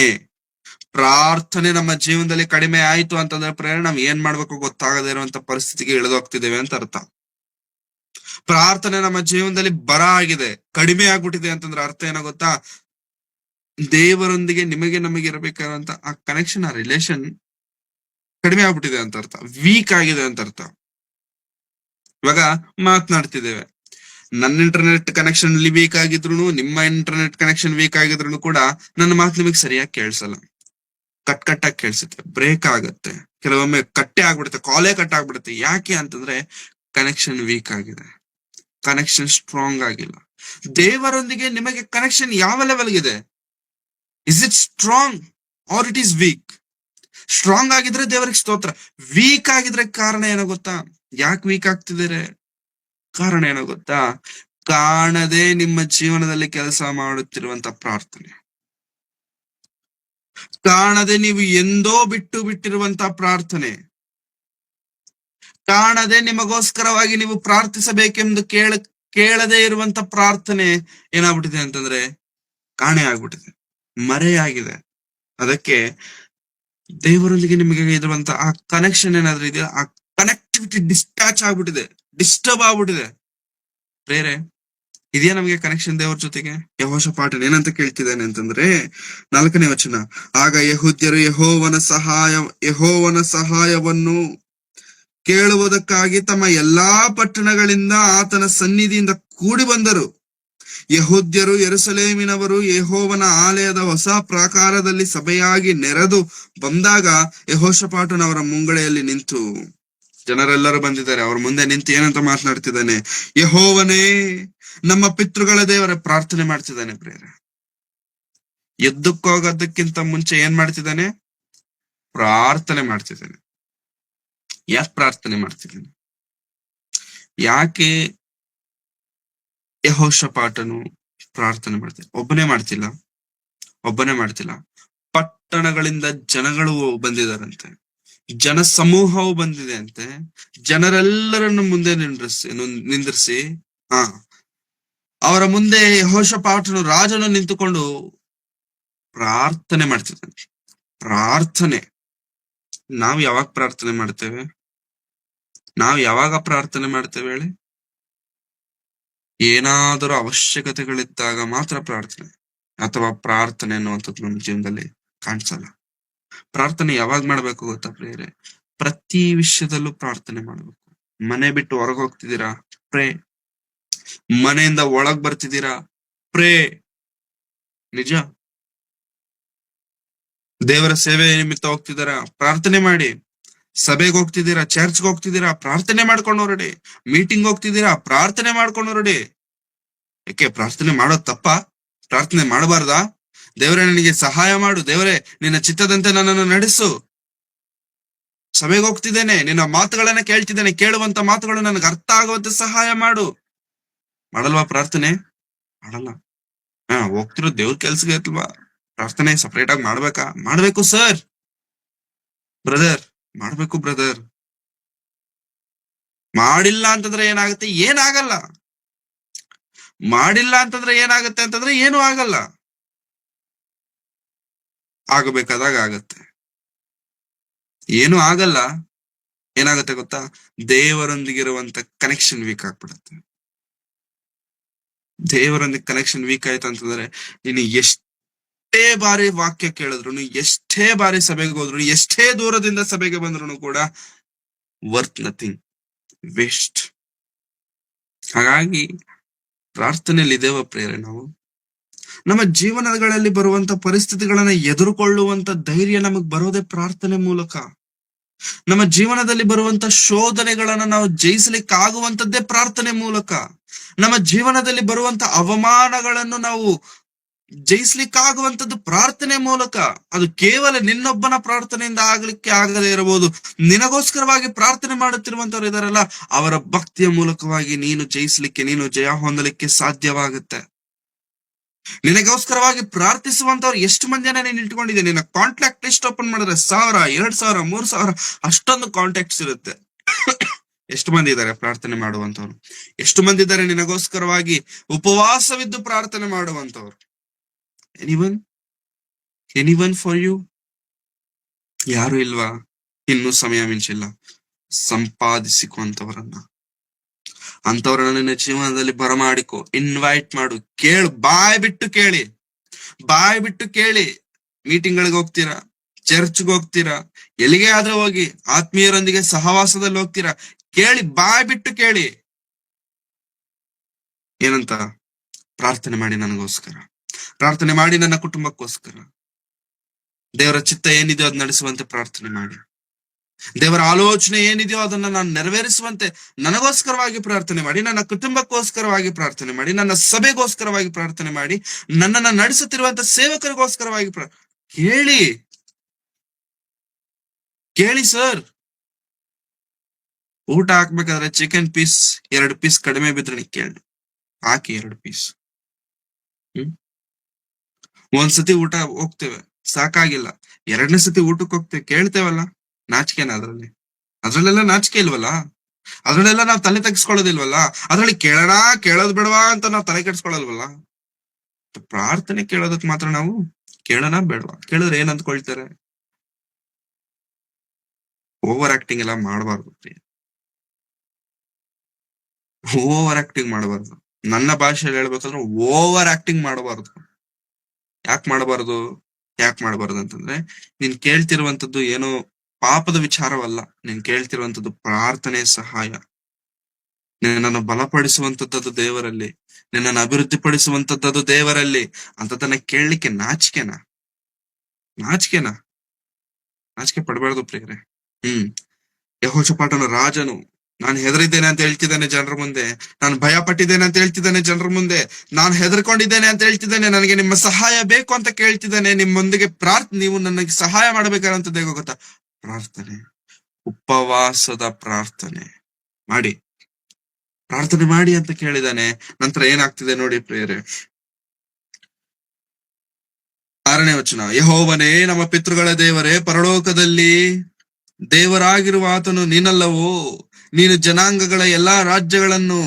ಪ್ರಾರ್ಥನೆ ನಮ್ಮ ಜೀವನದಲ್ಲಿ ಕಡಿಮೆ ಆಯ್ತು ಅಂತಂದ್ರೆ ಪ್ರೇರಣೆ ನಾವ್ ಏನ್ ಮಾಡ್ಬೇಕು ಗೊತ್ತಾಗದೇ ಇರುವಂತ ಪರಿಸ್ಥಿತಿಗೆ ಇಳಿದೋಗ್ತಿದ್ದೇವೆ ಅಂತ ಅರ್ಥ. ಪ್ರಾರ್ಥನೆ ನಮ್ಮ ಜೀವನದಲ್ಲಿ ಬರ ಆಗಿದೆ, ಕಡಿಮೆ ಆಗ್ಬಿಟ್ಟಿದೆ ಅಂತಂದ್ರೆ ಅರ್ಥ ಏನೋ ಗೊತ್ತಾ? ದೇವರೊಂದಿಗೆ ನಿಮಗೆ ನಮಗೆ ಇರಬೇಕಾದಂತ ಆ ಕನೆಕ್ಷನ್, ಆ ರಿಲೇಶನ್ ಕಡಿಮೆ ಆಗ್ಬಿಟ್ಟಿದೆ ಅಂತ ಅರ್ಥ, ವೀಕ್ ಆಗಿದೆ ಅಂತ ಅರ್ಥ. ಇವಾಗ ಮಾತನಾಡ್ತಿದ್ದೇವೆ, ನನ್ನ ಇಂಟರ್ನೆಟ್ ಕನೆಕ್ಷನ್ ವೀಕ್ ಆಗಿದ್ರು, ನಿಮ್ಮ ಇಂಟರ್ನೆಟ್ ಕನೆಕ್ಷನ್ ವೀಕ್ ಆಗಿದ್ರು ಕೂಡ ನನ್ನ ಮಾತು ನಿಮಗೆ ಸರಿಯಾಗಿ ಕೇಳಿಸಲ್ಲ, ಕಟ್ಟಾಗಿ ಕೇಳಿಸುತ್ತೆ, ಬ್ರೇಕ್ ಆಗುತ್ತೆ, ಕೆಲವೊಮ್ಮೆ ಕಟ್ಟೆ ಆಗ್ಬಿಡುತ್ತೆ, ಕಾಲೇ ಕಟ್ ಆಗ್ಬಿಡುತ್ತೆ. ಯಾಕೆ ಅಂತಂದ್ರೆ ಕನೆಕ್ಷನ್ ವೀಕ್ ಆಗಿದೆ, ಕನೆಕ್ಷನ್ ಸ್ಟ್ರಾಂಗ್ ಆಗಿಲ್ಲ. ದೇವರೊಂದಿಗೆ ನಿಮಗೆ ಕನೆಕ್ಷನ್ ಯಾವ ಲೆವೆಲ್ಗಿದೆ? Is it strong or it is weak? Strong ಆಗಿದ್ರೆ ದೇವರಿಗೆ ಸ್ತೋತ್ರ, ವೀಕ್ ಆಗಿದ್ರೆ ಕಾರಣ ಏನೋ ಗೊತ್ತಾ? ಯಾಕೆ ವೀಕ್ ಆಗ್ತಿದ್ದಾರೆ? ಕಾರಣ ಏನೋ ಗೊತ್ತಾ? ಕಾಣದೆ ನಿಮ್ಮ ಜೀವನದಲ್ಲಿ ಕೆಲಸ ಮಾಡುತ್ತಿರುವಂತ ಪ್ರಾರ್ಥನೆ, ಕಾಣದೆ ನೀವು ಎಂದೋ ಬಿಟ್ಟು ಬಿಟ್ಟಿರುವಂತ ಪ್ರಾರ್ಥನೆ, ಕಾಣದೆ ನಿಮಗೋಸ್ಕರವಾಗಿ ನೀವು ಪ್ರಾರ್ಥಿಸಬೇಕೆಂದು ಕೇಳದೆ ಇರುವಂತ ಪ್ರಾರ್ಥನೆ ಏನಾಗ್ಬಿಟ್ಟಿದೆ ಅಂತಂದ್ರೆ ಕಾಣೆ ಆಗ್ಬಿಟ್ಟಿದೆ, ಮರೆಯಾಗಿದೆ. ಅದಕ್ಕೆ ದೇವರೊಂದಿಗೆ ನಿಮಗೆ ಇರುವಂತ ಆ ಕನೆಕ್ಷನ್ ಏನಾದ್ರೂ ಇದೆಯಾ, ಆ ಕನೆಕ್ಟಿವಿಟಿ ಡಿಸ್ಟ್ಯಾಚ್ ಆಗ್ಬಿಟ್ಟಿದೆ, ಡಿಸ್ಟರ್ಬ್ ಆಗ್ಬಿಟ್ಟಿದೆ. ಬೇರೆ ಇದೆಯಾ ನಮಗೆ ಕನೆಕ್ಷನ್ ದೇವರ ಜೊತೆಗೆ? ಯೆಹೋಷಾಫಾಟ ಏನಂತ ಕೇಳ್ತಿದ್ದಾನೆ ಅಂತಂದ್ರೆ 4ನೇ ವಚನ, ಆಗ ಯೆಹೂದ್ಯರು ಯೆಹೋವನ ಸಹಾಯವನ್ನು ಕೇಳುವುದಕ್ಕಾಗಿ ತಮ್ಮ ಎಲ್ಲಾ ಪಟ್ಟಣಗಳಿಂದ ಆತನ ಸನ್ನಿಧಿಯಿಂದ ಕೂಡಿ ಬಂದರು. ಯೆಹೂದ್ಯರು ಯೆರೂಸಲೇಮಿನವರು ಯೆಹೋವನ ಆಲಯದ ಹೊಸ ಪ್ರಾಕಾರದಲ್ಲಿ ಸಭೆಯಾಗಿ ನೆರೆದು ಬಂದಾಗ ಯೆಹೋಷಾಫಾಟನವರ ಮುಂಗಡೆಯಲ್ಲಿ ನಿಂತು, ಜನರೆಲ್ಲರೂ ಬಂದಿದ್ದಾರೆ, ಅವ್ರ ಮುಂದೆ ನಿಂತು ಏನಂತ ಮಾತನಾಡ್ತಿದ್ದಾನೆ? ಯೆಹೋವನೇ ನಮ್ಮ ಪಿತೃಗಳ ದೇವರ ಪ್ರಾರ್ಥನೆ ಮಾಡ್ತಿದ್ದಾನೆ. ಪ್ರೇರೆ ಎದ್ದಕ್ಕೋಗೋದಕ್ಕಿಂತ ಮುಂಚೆ ಏನ್ ಮಾಡ್ತಿದ್ದಾನೆ? ಪ್ರಾರ್ಥನೆ ಮಾಡ್ತಿದ್ದಾನೆ. ಯಾಕೆ ಪ್ರಾರ್ಥನೆ ಮಾಡ್ತಿದ್ದಾನೆ? ಯಾಕೆ ಯೆಹೋಷಾಫಾಟನು ಪ್ರಾರ್ಥನೆ ಮಾಡ್ತಿದ್ದ? ಒಬ್ಬನೇ ಮಾಡ್ತಿಲ್ಲ, ಪಟ್ಟಣಗಳಿಂದ ಜನಗಳು ಬಂದಿದಾರಂತೆ, ಜನ ಸಮೂಹವು ಬಂದಿದೆ ಅಂತೆ. ಜನರೆಲ್ಲರನ್ನು ಮುಂದೆ ನಿಂದಿರಿಸಿ ಅವರ ಮುಂದೆ ಯೆಹೋಷಾಫಾಟನು ರಾಜನು ನಿಂತುಕೊಂಡು ಪ್ರಾರ್ಥನೆ ಮಾಡ್ತಿದ್ದಾನೆ. ಪ್ರಾರ್ಥನೆ. ನಾವ್ ಯಾವಾಗ ಪ್ರಾರ್ಥನೆ ಮಾಡ್ತೇವೆ? ಹೇಳಿ? ಏನಾದರೂ ಅವಶ್ಯಕತೆಗಳಿದ್ದಾಗ ಮಾತ್ರ ಪ್ರಾರ್ಥನೆ, ಅಥವಾ ಪ್ರಾರ್ಥನೆ ಅನ್ನುವಂಥದ್ದು ನಮ್ಮ ಜೀವನದಲ್ಲಿ ಕಾಣಿಸಲ್ಲ. ಪ್ರಾರ್ಥನೆ ಯಾವಾಗ ಮಾಡ್ಬೇಕು ಗೊತ್ತಾ ಪ್ರೇರೆ? ಪ್ರತಿ ವಿಷಯದಲ್ಲೂ ಪ್ರಾರ್ಥನೆ ಮಾಡ್ಬೇಕು. ಮನೆ ಬಿಟ್ಟು ಹೊರಗೆ ಹೋಗ್ತಿದ್ದೀರಾ? ಪ್ರೇ. ಮನೆಯಿಂದ ಒಳಗ್ ಬರ್ತಿದ್ದೀರಾ? ಪ್ರೇ. ನಿಜ. ದೇವರ ಸೇವೆ ನಿಮಿತ್ತ ಹೋಗ್ತಿದ್ದೀರಾ? ಪ್ರಾರ್ಥನೆ ಮಾಡಿ. ಸಭೆಗೆ ಹೋಗ್ತಿದ್ದೀರಾ, ಚರ್ಚ್ಗೆ ಹೋಗ್ತಿದ್ದೀರಾ, ಪ್ರಾರ್ಥನೆ ಮಾಡ್ಕೊಂಡು ಹೊರಡಿ. ಮೀಟಿಂಗ್ ಹೋಗ್ತಿದ್ದೀರಾ, ಪ್ರಾರ್ಥನೆ ಮಾಡ್ಕೊಂಡು ಹೊರಡಿ. ಯಾಕೆ ಪ್ರಾರ್ಥನೆ ಮಾಡೋದ್ ತಪ್ಪ? ಪ್ರಾರ್ಥನೆ ಮಾಡಬಾರ್ದಾ? ದೇವರೇ ನನಗೆ ಸಹಾಯ ಮಾಡು, ದೇವರೇ ನಿನ್ನ ಚಿತ್ತದಂತೆ ನನ್ನನ್ನು ನಡೆಸು. ಸಭೆಗೆ ಹೋಗ್ತಿದ್ದೇನೆ, ನಿನ್ನ ಮಾತುಗಳನ್ನ ಕೇಳ್ತಿದ್ದೇನೆ, ಕೇಳುವಂತ ಮಾತುಗಳು ನನಗೆ ಅರ್ಥ ಆಗುವಂತೆ ಸಹಾಯ ಮಾಡು. ಮಾಡಲ್ವಾ ಪ್ರಾರ್ಥನೆ? ಮಾಡಲ್ಲ. ಹೋಗ್ತಿರೋ ದೇವ್ರ ಕೆಲ್ಸಕ್ಕೆ ಅಲ್ವಾ ಪ್ರಾರ್ಥನೆ ಸಪರೇಟ್ ಆಗಿ ಮಾಡ್ಬೇಕಾ? ಮಾಡ್ಬೇಕು ಸರ್, ಬ್ರದರ್, ಮಾಡ್ಬೇಕು ಬ್ರದರ್. ಮಾಡಿಲ್ಲ ಅಂತಂದ್ರೆ ಏನಾಗುತ್ತೆ? ಏನಾಗಲ್ಲ. ಮಾಡಿಲ್ಲ ಅಂತಂದ್ರೆ ಏನಾಗುತ್ತೆ ಅಂತಂದ್ರೆ ಏನು ಆಗಲ್ಲ. ಆಗಬೇಕಾದಾಗ ಆಗತ್ತೆ, ಏನು ಆಗಲ್ಲ. ಏನಾಗುತ್ತೆ ಗೊತ್ತಾ? ದೇವರೊಂದಿಗಿರುವಂತ ಕನೆಕ್ಷನ್ ವೀಕ್ ಆಗ್ಬಿಡತ್ತೆ. ದೇವರೊಂದಿಗೆ ಕನೆಕ್ಷನ್ ವೀಕ್ ಆಯ್ತು ಅಂತಂದ್ರೆ ನೀನು ಎಷ್ಟೇ ಬಾರಿ ವಾಕ್ಯ ಕೇಳಿದ್ರು, ಎಷ್ಟೇ ಬಾರಿ ಸಭೆಗೆ ಹೋದ್ರು, ಎಷ್ಟೇ ದೂರದಿಂದ ಸಭೆಗೆ ಬಂದ್ರು ಕೂಡ ವರ್ತ್ ನಥಿಂಗ್, ವೇಸ್ಟ್. ಹಾಗಾಗಿ ಪ್ರಾರ್ಥನೆಯಲ್ಲಿ ಇದೇವ ಪ್ರೇರೆ, ನಾವು ನಮ್ಮ ಜೀವನಗಳಲ್ಲಿ ಬರುವಂತ ಪರಿಸ್ಥಿತಿಗಳನ್ನ ಎದುರುಕೊಳ್ಳುವಂತ ಧೈರ್ಯ ನಮಗ್ ಬರೋದೇ ಪ್ರಾರ್ಥನೆ ಮೂಲಕ. ನಮ್ಮ ಜೀವನದಲ್ಲಿ ಬರುವಂತ ಶೋಧನೆಗಳನ್ನ ನಾವು ಜಯಿಸಲಿಕ್ಕಾಗುವಂತದ್ದೇ ಪ್ರಾರ್ಥನೆ ಮೂಲಕ. ನಮ್ಮ ಜೀವನದಲ್ಲಿ ಬರುವಂತ ಅವಮಾನಗಳನ್ನು ನಾವು ಜಯಿಸ್ಲಿಕ್ಕಾಗುವಂತದ್ದು ಪ್ರಾರ್ಥನೆ ಮೂಲಕ. ಅದು ಕೇವಲ ನಿನ್ನೊಬ್ಬನ ಪ್ರಾರ್ಥನೆಯಿಂದ ಆಗ್ಲಿಕ್ಕೆ ಆಗದೆ ಇರಬಹುದು. ನಿನಗೋಸ್ಕರವಾಗಿ ಪ್ರಾರ್ಥನೆ ಮಾಡುತ್ತಿರುವಂತವ್ರು ಇದಾರಲ್ಲ, ಅವರ ಭಕ್ತಿಯ ಮೂಲಕವಾಗಿ ನೀನು ಜಯಿಸ್ಲಿಕ್ಕೆ, ನೀನು ಜಯ ಹೊಂದಲಿಕ್ಕೆ ಸಾಧ್ಯವಾಗುತ್ತೆ. ನಿನಗೋಸ್ಕರವಾಗಿ ಪ್ರಾರ್ಥಿಸುವಂತವ್ರು ಎಷ್ಟು ಮಂದಿನ ನೀನು ಇಟ್ಕೊಂಡಿದ್ದೆ. ನಿನ್ನ ಕಾಂಟ್ಯಾಕ್ಟ್ ಲಿಸ್ಟ್ ಓಪನ್ ಮಾಡಿದ್ರೆ 1000, 2000, 3000 ಅಷ್ಟೊಂದು ಕಾಂಟ್ಯಾಕ್ಟ್ಸ್ ಇರುತ್ತೆ. ಎಷ್ಟು ಮಂದಿ ಇದ್ದಾರೆ ಪ್ರಾರ್ಥನೆ ಮಾಡುವಂತವ್ರು? ಎಷ್ಟು ಮಂದಿ ಇದ್ದಾರೆ ನಿನಗೋಸ್ಕರವಾಗಿ ಉಪವಾಸವಿದ್ದು ಪ್ರಾರ್ಥನೆ ಮಾಡುವಂತವ್ರು? Anyone for you? ಯಾರು ಇಲ್ವಾ? ಇನ್ನೂ ಸಮಯ ಮಿಂಚಿಲ್ಲ. ಸಂಪಾದಿಸಿಕೊಂತವರನ್ನ, ಅಂತವ್ರನ್ನ ನಿನ್ನ ಜೀವನದಲ್ಲಿ ಬರಮಾಡಿಕೊ, ಇನ್ವೈಟ್ ಮಾಡು, ಕೇಳು, ಬಾಯ್ ಬಿಟ್ಟು ಕೇಳಿ. ಮೀಟಿಂಗ್ ಗಳಿಗೆ ಹೋಗ್ತೀರಾ, ಚರ್ಚ್ಗೆ ಹೋಗ್ತೀರಾ, ಎಲ್ಲಿಗೆ ಆದ್ರೂ ಹೋಗಿ ಆತ್ಮೀಯರೊಂದಿಗೆ ಸಹವಾಸದಲ್ಲಿ ಹೋಗ್ತೀರಾ, ಕೇಳಿ, ಬಾಯ್ ಬಿಟ್ಟು ಕೇಳಿ. ಏನಂತ? ಪ್ರಾರ್ಥನೆ ಮಾಡಿ ನನಗೋಸ್ಕರ, ಪ್ರಾರ್ಥನೆ ಮಾಡಿ ನನ್ನ ಕುಟುಂಬಕ್ಕೋಸ್ಕರ. ದೇವರ ಚಿತ್ತ ಏನಿದೆಯೋ ಅದ್ ನಡೆಸುವಂತೆ ಪ್ರಾರ್ಥನೆ ಮಾಡಿ. ದೇವರ ಆಲೋಚನೆ ಏನಿದೆಯೋ ಅದನ್ನ ನಾನು ನೆರವೇರಿಸುವಂತೆ ನನಗೋಸ್ಕರವಾಗಿ ಪ್ರಾರ್ಥನೆ ಮಾಡಿ, ನನ್ನ ಕುಟುಂಬಕ್ಕೋಸ್ಕರವಾಗಿ ಪ್ರಾರ್ಥನೆ ಮಾಡಿ, ನನ್ನ ಸಭೆಗೋಸ್ಕರವಾಗಿ ಪ್ರಾರ್ಥನೆ ಮಾಡಿ, ನನ್ನನ್ನ ನಡೆಸುತ್ತಿರುವಂತ ಸೇವಕರಿಗೋಸ್ಕರವಾಗಿ ಕೇಳಿ ಸರ್. ಊಟ ಹಾಕ್ಬೇಕಾದ್ರೆ ಚಿಕನ್ ಪೀಸ್ 2 ಪೀಸ್ ಕಡಿಮೆ ಬಿದ್ರೆ ಕೇಳಿ, ಹಾಕಿ 2 ಪೀಸ್. ಒಂದ್ಸತಿ ಊಟ ಹೋಗ್ತೇವೆ, ಸಾಕಾಗಿಲ್ಲ, 2ನೇ ಸತಿ ಊಟಕ್ಕೆ ಹೋಗ್ತೇವೆ, ಕೇಳ್ತೇವಲ್ಲ, ನಾಚಿಕೆನ ಅದ್ರಲ್ಲೆಲ್ಲ ನಾಚಿಕೆ ಇಲ್ವಲ್ಲ, ಅದ್ರಲ್ಲೆಲ್ಲ ನಾವ್ ತಲೆ ತೆಗೆಸ್ಕೊಳ್ಳೋದಿಲ್ವಲ್ಲ, ಅದ್ರಲ್ಲಿ ಕೇಳೋದ್ ಬೇಡವಾ ಅಂತ ನಾವ್ ತಲೆ ಕೆಡ್ಸ್ಕೊಳಲ್ವಲ್ಲ. ಪ್ರಾರ್ಥನೆ ಕೇಳೋದಕ್ ಮಾತ್ರ ನಾವು ಕೇಳೋಣ ಬೇಡವಾ? ಕೇಳಿದ್ರೆ ಏನ್ ಅಂದ್ಕೊಳ್ತಾರೆ? ಓವರ್ ಆಕ್ಟಿಂಗ್ ಎಲ್ಲ ಮಾಡಬಾರ್ದು, ಓವರ್ ಆಕ್ಟಿಂಗ್ ಮಾಡಬಾರ್ದು. ನನ್ನ ಭಾಷೆಯಲ್ಲಿ ಹೇಳ್ಬೇಕಂದ್ರೆ ಓವರ್ ಆಕ್ಟಿಂಗ್ ಮಾಡಬಾರ್ದು. ಯಾಕೆ ಮಾಡಬಾರ್ದು ಅಂತಂದ್ರೆ, ನೀನ್ ಕೇಳ್ತಿರುವಂತದ್ದು ಏನೋ ಪಾಪದ ವಿಚಾರವಲ್ಲ. ನೀನ್ ಕೇಳ್ತಿರುವಂತದ್ದು ಪ್ರಾರ್ಥನೆ ಸಹಾಯ. ನಿನ್ನನ್ನು ಬಲಪಡಿಸುವಂತದ್ದು ದೇವರಲ್ಲಿ, ನಿನ್ನನ್ನು ಅಭಿವೃದ್ಧಿ ಪಡಿಸುವಂತದ್ದು ದೇವರಲ್ಲಿ. ಅಂತದನ್ನ ಕೇಳಲಿಕ್ಕೆ ನಾಚಿಕೆ ಪಡಬಾರ್ದು ಪ್ರಿಯರೇ. ಯೆಹೋಷಾಫಾಟನು ರಾಜನು, ನಾನು ಹೆದರಿದ್ದೇನೆ ಅಂತ ಹೇಳ್ತಿದ್ದಾನೆ ಜನರ ಮುಂದೆ, ನಾನು ಭಯ ಪಟ್ಟಿದ್ದೇನೆ ಅಂತ ಹೇಳ್ತಿದ್ದಾನೆ ಜನರ ಮುಂದೆ, ನಾನು ಹೆದರ್ಕೊಂಡಿದ್ದೇನೆ ಅಂತ ಹೇಳ್ತಿದ್ದಾನೆ, ನನಗೆ ನಿಮ್ಮ ಸಹಾಯ ಬೇಕು ಅಂತ ಕೇಳ್ತಿದ್ದಾನೆ. ನಿಮ್ಮೊಂದಿಗೆ ನೀವು ನನಗೆ ಸಹಾಯ ಮಾಡಬೇಕಾದಂತದ್ದು ಹೇಗೋ ಗೊತ್ತಾ? ಪ್ರಾರ್ಥನೆ, ಉಪವಾಸದ ಪ್ರಾರ್ಥನೆ ಮಾಡಿ ಅಂತ ಕೇಳಿದಾನೆ. ನಂತರ ಏನಾಗ್ತಿದೆ ನೋಡಿ ಪ್ರಿಯರೇ, 6ನೇ ವಚನ. ಯೆಹೋವನೇ, ನಮ್ಮ ಪಿತೃಗಳ ದೇವರೇ, ಪರಲೋಕದಲ್ಲಿ ದೇವರಾಗಿರುವ ಆತನು ನೀನಲ್ಲವೋ? ನೀನು ಜನಾಂಗಗಳ ಎಲ್ಲಾ ರಾಜ್ಯಗಳನ್ನು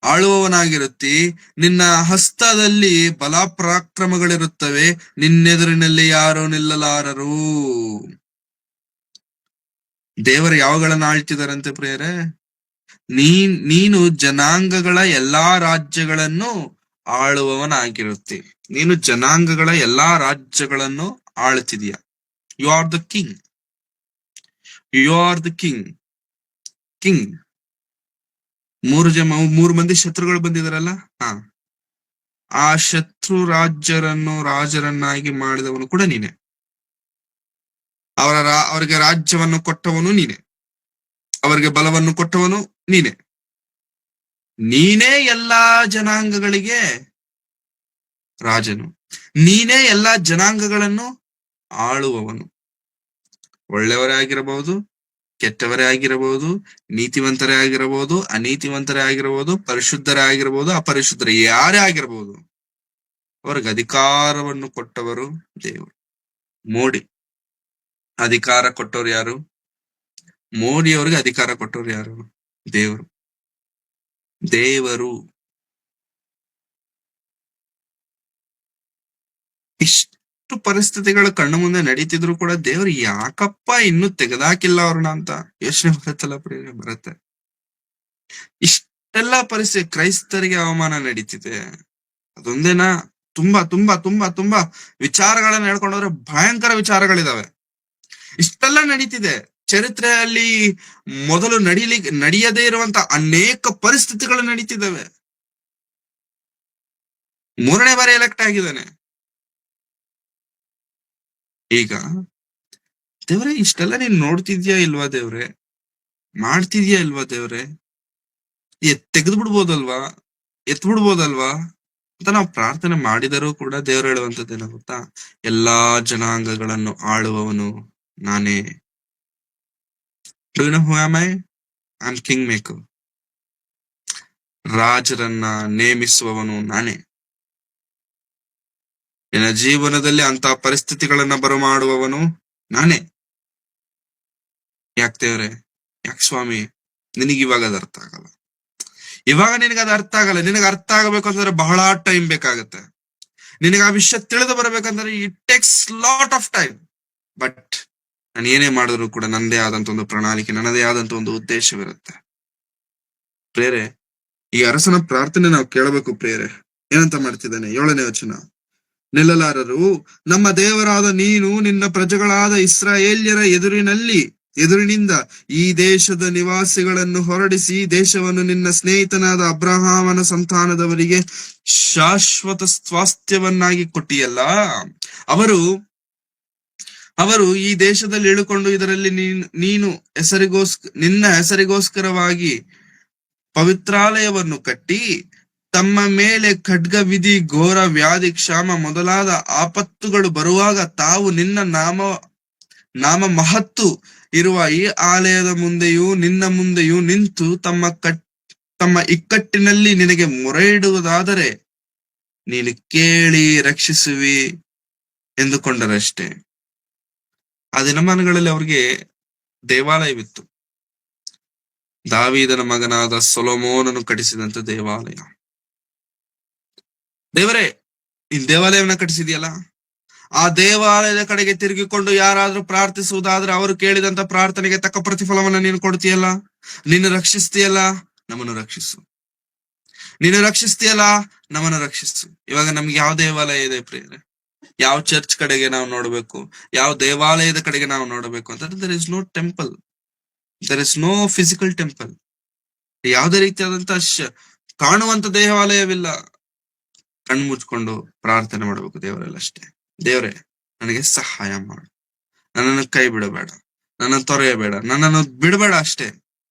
ಆಳುವವನಾಗಿರುತ್ತಿ. ನಿನ್ನ ಹಸ್ತದಲ್ಲಿ ಬಲಾಪರಾಕ್ರಮಗಳಿರುತ್ತವೆ, ನಿನ್ನೆದುರಿನಲ್ಲಿ ಯಾರು ನಿಲ್ಲಲಾರರು. ದೇವರು ಯಾವಗಳನ್ನ ಆಳ್ತಿದಾರಂತೆ ಪ್ರಿಯರೇ? ನೀನು ಜನಾಂಗಗಳ ಎಲ್ಲಾ ರಾಜ್ಯಗಳನ್ನು ಆಳುವವನಾಗಿರುತ್ತಿ. ನೀನು ಜನಾಂಗಗಳ ಎಲ್ಲಾ ರಾಜ್ಯಗಳನ್ನು ಆಳ್ತಿದೀಯ. You are the king. King. 3 ಮಂದಿ ಶತ್ರುಗಳು ಬಂದಿದಾರಲ್ಲ, ಆ ಶತ್ರು ರಾಜರನ್ನಾಗಿ ಮಾಡಿದವನು ಕೂಡ ನೀನೆ. ಅವರಿಗೆ ರಾಜ್ಯವನ್ನು ಕೊಟ್ಟವನು ನೀನೆ, ಅವರಿಗೆ ಬಲವನ್ನು ಕೊಟ್ಟವನು ನೀನೆ. ನೀನೇ ಎಲ್ಲಾ ಜನಾಂಗಗಳಿಗೆ ರಾಜನು, ನೀನೇ ಎಲ್ಲಾ ಜನಾಂಗಗಳನ್ನು ಆಳುವವನು. ಒಳ್ಳೆಯವರೇ ಆಗಿರಬಹುದು, ಕೆಟ್ಟವರೇ ಆಗಿರಬಹುದು, ನೀತಿವಂತರೇ ಆಗಿರಬಹುದು, ಅನೀತಿವಂತರೇ ಆಗಿರಬಹುದು, ಪರಿಶುದ್ಧರೇ ಆಗಿರಬಹುದು, ಅಪರಿಶುದ್ಧರೇ ಯಾರೇ ಆಗಿರಬಹುದು, ಅವ್ರಿಗೆ ಅಧಿಕಾರವನ್ನು ಕೊಟ್ಟವರು ದೇವರು. ಮೋಡಿ ಅಧಿಕಾರ ಕೊಟ್ಟವ್ರು ಯಾರು? ಮೋದಿ ಅವ್ರಿಗೆ ಅಧಿಕಾರ ಕೊಟ್ಟವ್ರು ಯಾರು? ದೇವರು. ಇಷ್ಟು ಪರಿಸ್ಥಿತಿಗಳ ಕಣ್ಣು ಮುಂದೆ ನಡೀತಿದ್ರು ಕೂಡ ದೇವರು ಯಾಕಪ್ಪ ಇನ್ನೂ ತೆಗೆದಾಕಿಲ್ಲ ಅವ್ರನ್ನ ಅಂತ ಯೋಚನೆ ಬರುತ್ತಲ್ಲ ಪ್ರಿಯರೇ? ಬರುತ್ತೆ. ಇಷ್ಟೆಲ್ಲಾ ಪರಿಸ್ಥಿತಿ, ಕ್ರೈಸ್ತರಿಗೆ ಅವಮಾನ ನಡೀತಿದೆ. ಅದೊಂದೇನಾ? ತುಂಬಾ ತುಂಬಾ ತುಂಬಾ ತುಂಬಾ ವಿಚಾರಗಳನ್ನ ಹೇಳ್ಕೊಂಡವ್ರೆ, ಭಯಂಕರ ವಿಚಾರಗಳಿದಾವೆ. ಇಷ್ಟೆಲ್ಲ ನಡೀತಿದೆ. ಚರಿತ್ರೆಯಲ್ಲಿ ಮೊದಲು ನಡೆಯದೇ ಇರುವಂತ ಅನೇಕ ಪರಿಸ್ಥಿತಿಗಳು ನಡೀತಿದ್ದಾವೆ. 3ನೇ ಬಾರಿ ಎಲೆಕ್ಟ್ ಆಗಿದ್ದಾನೆ. ಈಗ ದೇವ್ರೆ, ಇಷ್ಟೆಲ್ಲ ನೀನ್ ನೋಡ್ತಿದ್ಯಾ ಇಲ್ವಾ ದೇವ್ರೆ? ಮಾಡ್ತಿದ್ಯಾ ಇಲ್ವಾ ದೇವ್ರೆ? ತೆಗೆದು ಬಿಡ್ಬೋದಲ್ವಾ? ಎತ್ ಬಿಡ್ಬೋದಲ್ವಾ? ಅಂತ ನಾವು ಪ್ರಾರ್ಥನೆ ಮಾಡಿದರೂ ಕೂಡ ದೇವರು ಹೇಳುವಂತದ್ದೇನ ಗೊತ್ತಾ, ಎಲ್ಲಾ ಜನಾಂಗಗಳನ್ನು ಆಳುವವನು ನಾನೇ. Do you know who am I am king maker. ರಾಜರನ್ನ ನೇಮಿಸುವವನು ನಾನೇ. ನಿನ್ನ ಜೀವನದಲ್ಲಿ ಅಂತ ಪರಿಸ್ಥಿತಿಗಳನ್ನ ಬರಮಾಡುವವನು ನಾನೇ. ಯಾಕೆ ದೇವ್ರೆ, ಯಾಕೆ ಸ್ವಾಮಿ, ನಿನಗಿವಾಗ ಅದು ಅರ್ಥ ಆಗಲ್ಲ? ಇವಾಗ ನಿನಗದು ಅರ್ಥ ಆಗಲ್ಲ. ನಿನಗೆ ಅರ್ಥ ಆಗಬೇಕು ಅಂತಂದ್ರೆ ಬಹಳ ಟೈಮ್ ಬೇಕಾಗತ್ತೆ. ನಿನಗೆ ಆ ವಿಷಯ ತಿಳಿದು ಬರ್ಬೇಕಂದ್ರೆ it takes lot of time. But ನಾನು ಏನೇ ಮಾಡಿದ್ರು ಕೂಡ ನನ್ನದೇ ಆದಂತ ಒಂದು ಪ್ರಣಾಳಿಕೆ, ನನ್ನದೇ ಆದಂತ ಒಂದು ಉದ್ದೇಶವಿರುತ್ತೆ. ಪ್ರೇರೆ, ಈ ಅರಸನ ಪ್ರಾರ್ಥನೆ ನಾವು ಕೇಳಬೇಕು. ಪ್ರೇರೆ ಏನಂತ ಮಾಡ್ತಿದ್ದಾನೆ? 7ನೇ ವಚನ, ನಿಲ್ಲಲಾರರು ನಮ್ಮ ದೇವರಾದ ನೀನು ನಿನ್ನ ಪ್ರಜೆಗಳಾದ ಇಸ್ರಾಯೇಲ್ಯರ ಎದುರಿನಿಂದ ಈ ದೇಶದ ನಿವಾಸಿಗಳನ್ನು ಹೊರಡಿಸಿ ದೇಶವನ್ನು ನಿನ್ನ ಸ್ನೇಹಿತನಾದ ಅಬ್ರಹಾಮನ ಸಂತಾನದವರಿಗೆ ಶಾಶ್ವತ ಸ್ವಾಸ್ಥ್ಯವನ್ನಾಗಿ ಕೊಟ್ಟಿಯಲ್ಲ. ಅವರು ಈ ದೇಶದಲ್ಲಿ ಇಳುಕೊಂಡು ಇದರಲ್ಲಿ ನಿನ್ನ ಹೆಸರಿಗೋಸ್ಕರವಾಗಿ ಪವಿತ್ರಾಲಯವನ್ನು ಕಟ್ಟಿ ತಮ್ಮ ಮೇಲೆ ಖಡ್ಗ, ವಿಧಿ, ಘೋರ, ವ್ಯಾಧಿ, ಕ್ಷಾಮ ಮೊದಲಾದ ಆಪತ್ತುಗಳು ಬರುವಾಗ ತಾವು ನಿನ್ನ ನಾಮ ಮಹತ್ತು ಇರುವ ಈ ಆಲಯದ ಮುಂದೆಯೂ ನಿನ್ನ ಮುಂದೆಯೂ ನಿಂತು ತಮ್ಮ ಇಕ್ಕಟ್ಟಿನಲ್ಲಿ ನಿನಗೆ ಮೊರೆ ಇಡುವುದಾದರೆ ನೀನು ಕೇಳಿ ರಕ್ಷಿಸುವಿ ಎಂದುಕೊಂಡರಷ್ಟೇ. ಆ ದಿನಮಾನಗಳಲ್ಲಿ ಅವ್ರಿಗೆ ದೇವಾಲಯವಿತ್ತು. ದಾವೀದನ ಮಗನಾದ ಸೊಲೊಮೋನನು ಕಟ್ಟಿಸಿದಂತ ದೇವಾಲಯ. ದೇವರೇ, ಈ ದೇವಾಲಯವನ್ನ ಕಟ್ಟಿಸಿದ್ಯಲ್ಲ, ಆ ದೇವಾಲಯದ ಕಡೆಗೆ ತಿರುಗಿಕೊಂಡು ಯಾರಾದ್ರೂ ಪ್ರಾರ್ಥಿಸುವುದಾದ್ರೆ ಅವರು ಕೇಳಿದಂತ ಪ್ರಾರ್ಥನೆಗೆ ತಕ್ಕ ಪ್ರತಿಫಲವನ್ನ ನೀನು ಕೊಡ್ತೀಯಲ್ಲ. ನೀನು ರಕ್ಷಿಸ್ತೀಯಲ್ಲ, ನಮ್ಮನ್ನು ರಕ್ಷಿಸು. ನೀನು ರಕ್ಷಿಸ್ತೀಯಲ್ಲ, ನಮ್ಮನ್ನು ರಕ್ಷಿಸು. ಇವಾಗ ನಮ್ಗೆ ಯಾವ ದೇವಾಲಯ ಇದೆ ಪ್ರಿಯರೇ? ಯಾವ ಚರ್ಚ್ ಕಡೆಗೆ ನಾವು ನೋಡ್ಬೇಕು? ಯಾವ ದೇವಾಲಯದ ಕಡೆಗೆ ನಾವು ನೋಡ್ಬೇಕು ಅಂತಂದ್ರೆ there is no temple, there is no physical temple. ಯಾವುದೇ ರೀತಿಯಾದಂತ ಕಾಣುವಂತ ದೇವಾಲಯವಿಲ್ಲ. ಕಣ್ಣು ಮುಚ್ಕೊಂಡು ಪ್ರಾರ್ಥನೆ ಮಾಡ್ಬೇಕು ದೇವರೆಲ್ಲ ಅಷ್ಟೇ. ದೇವ್ರೆ, ನನಗೆ ಸಹಾಯ ಮಾಡು, ನನ್ನನ್ನು ಕೈ ಬಿಡಬೇಡ, ನನ್ನನ್ನು ತೊರೆಯಬೇಡ, ನನ್ನನ್ನು ಬಿಡಬೇಡ ಅಷ್ಟೇ.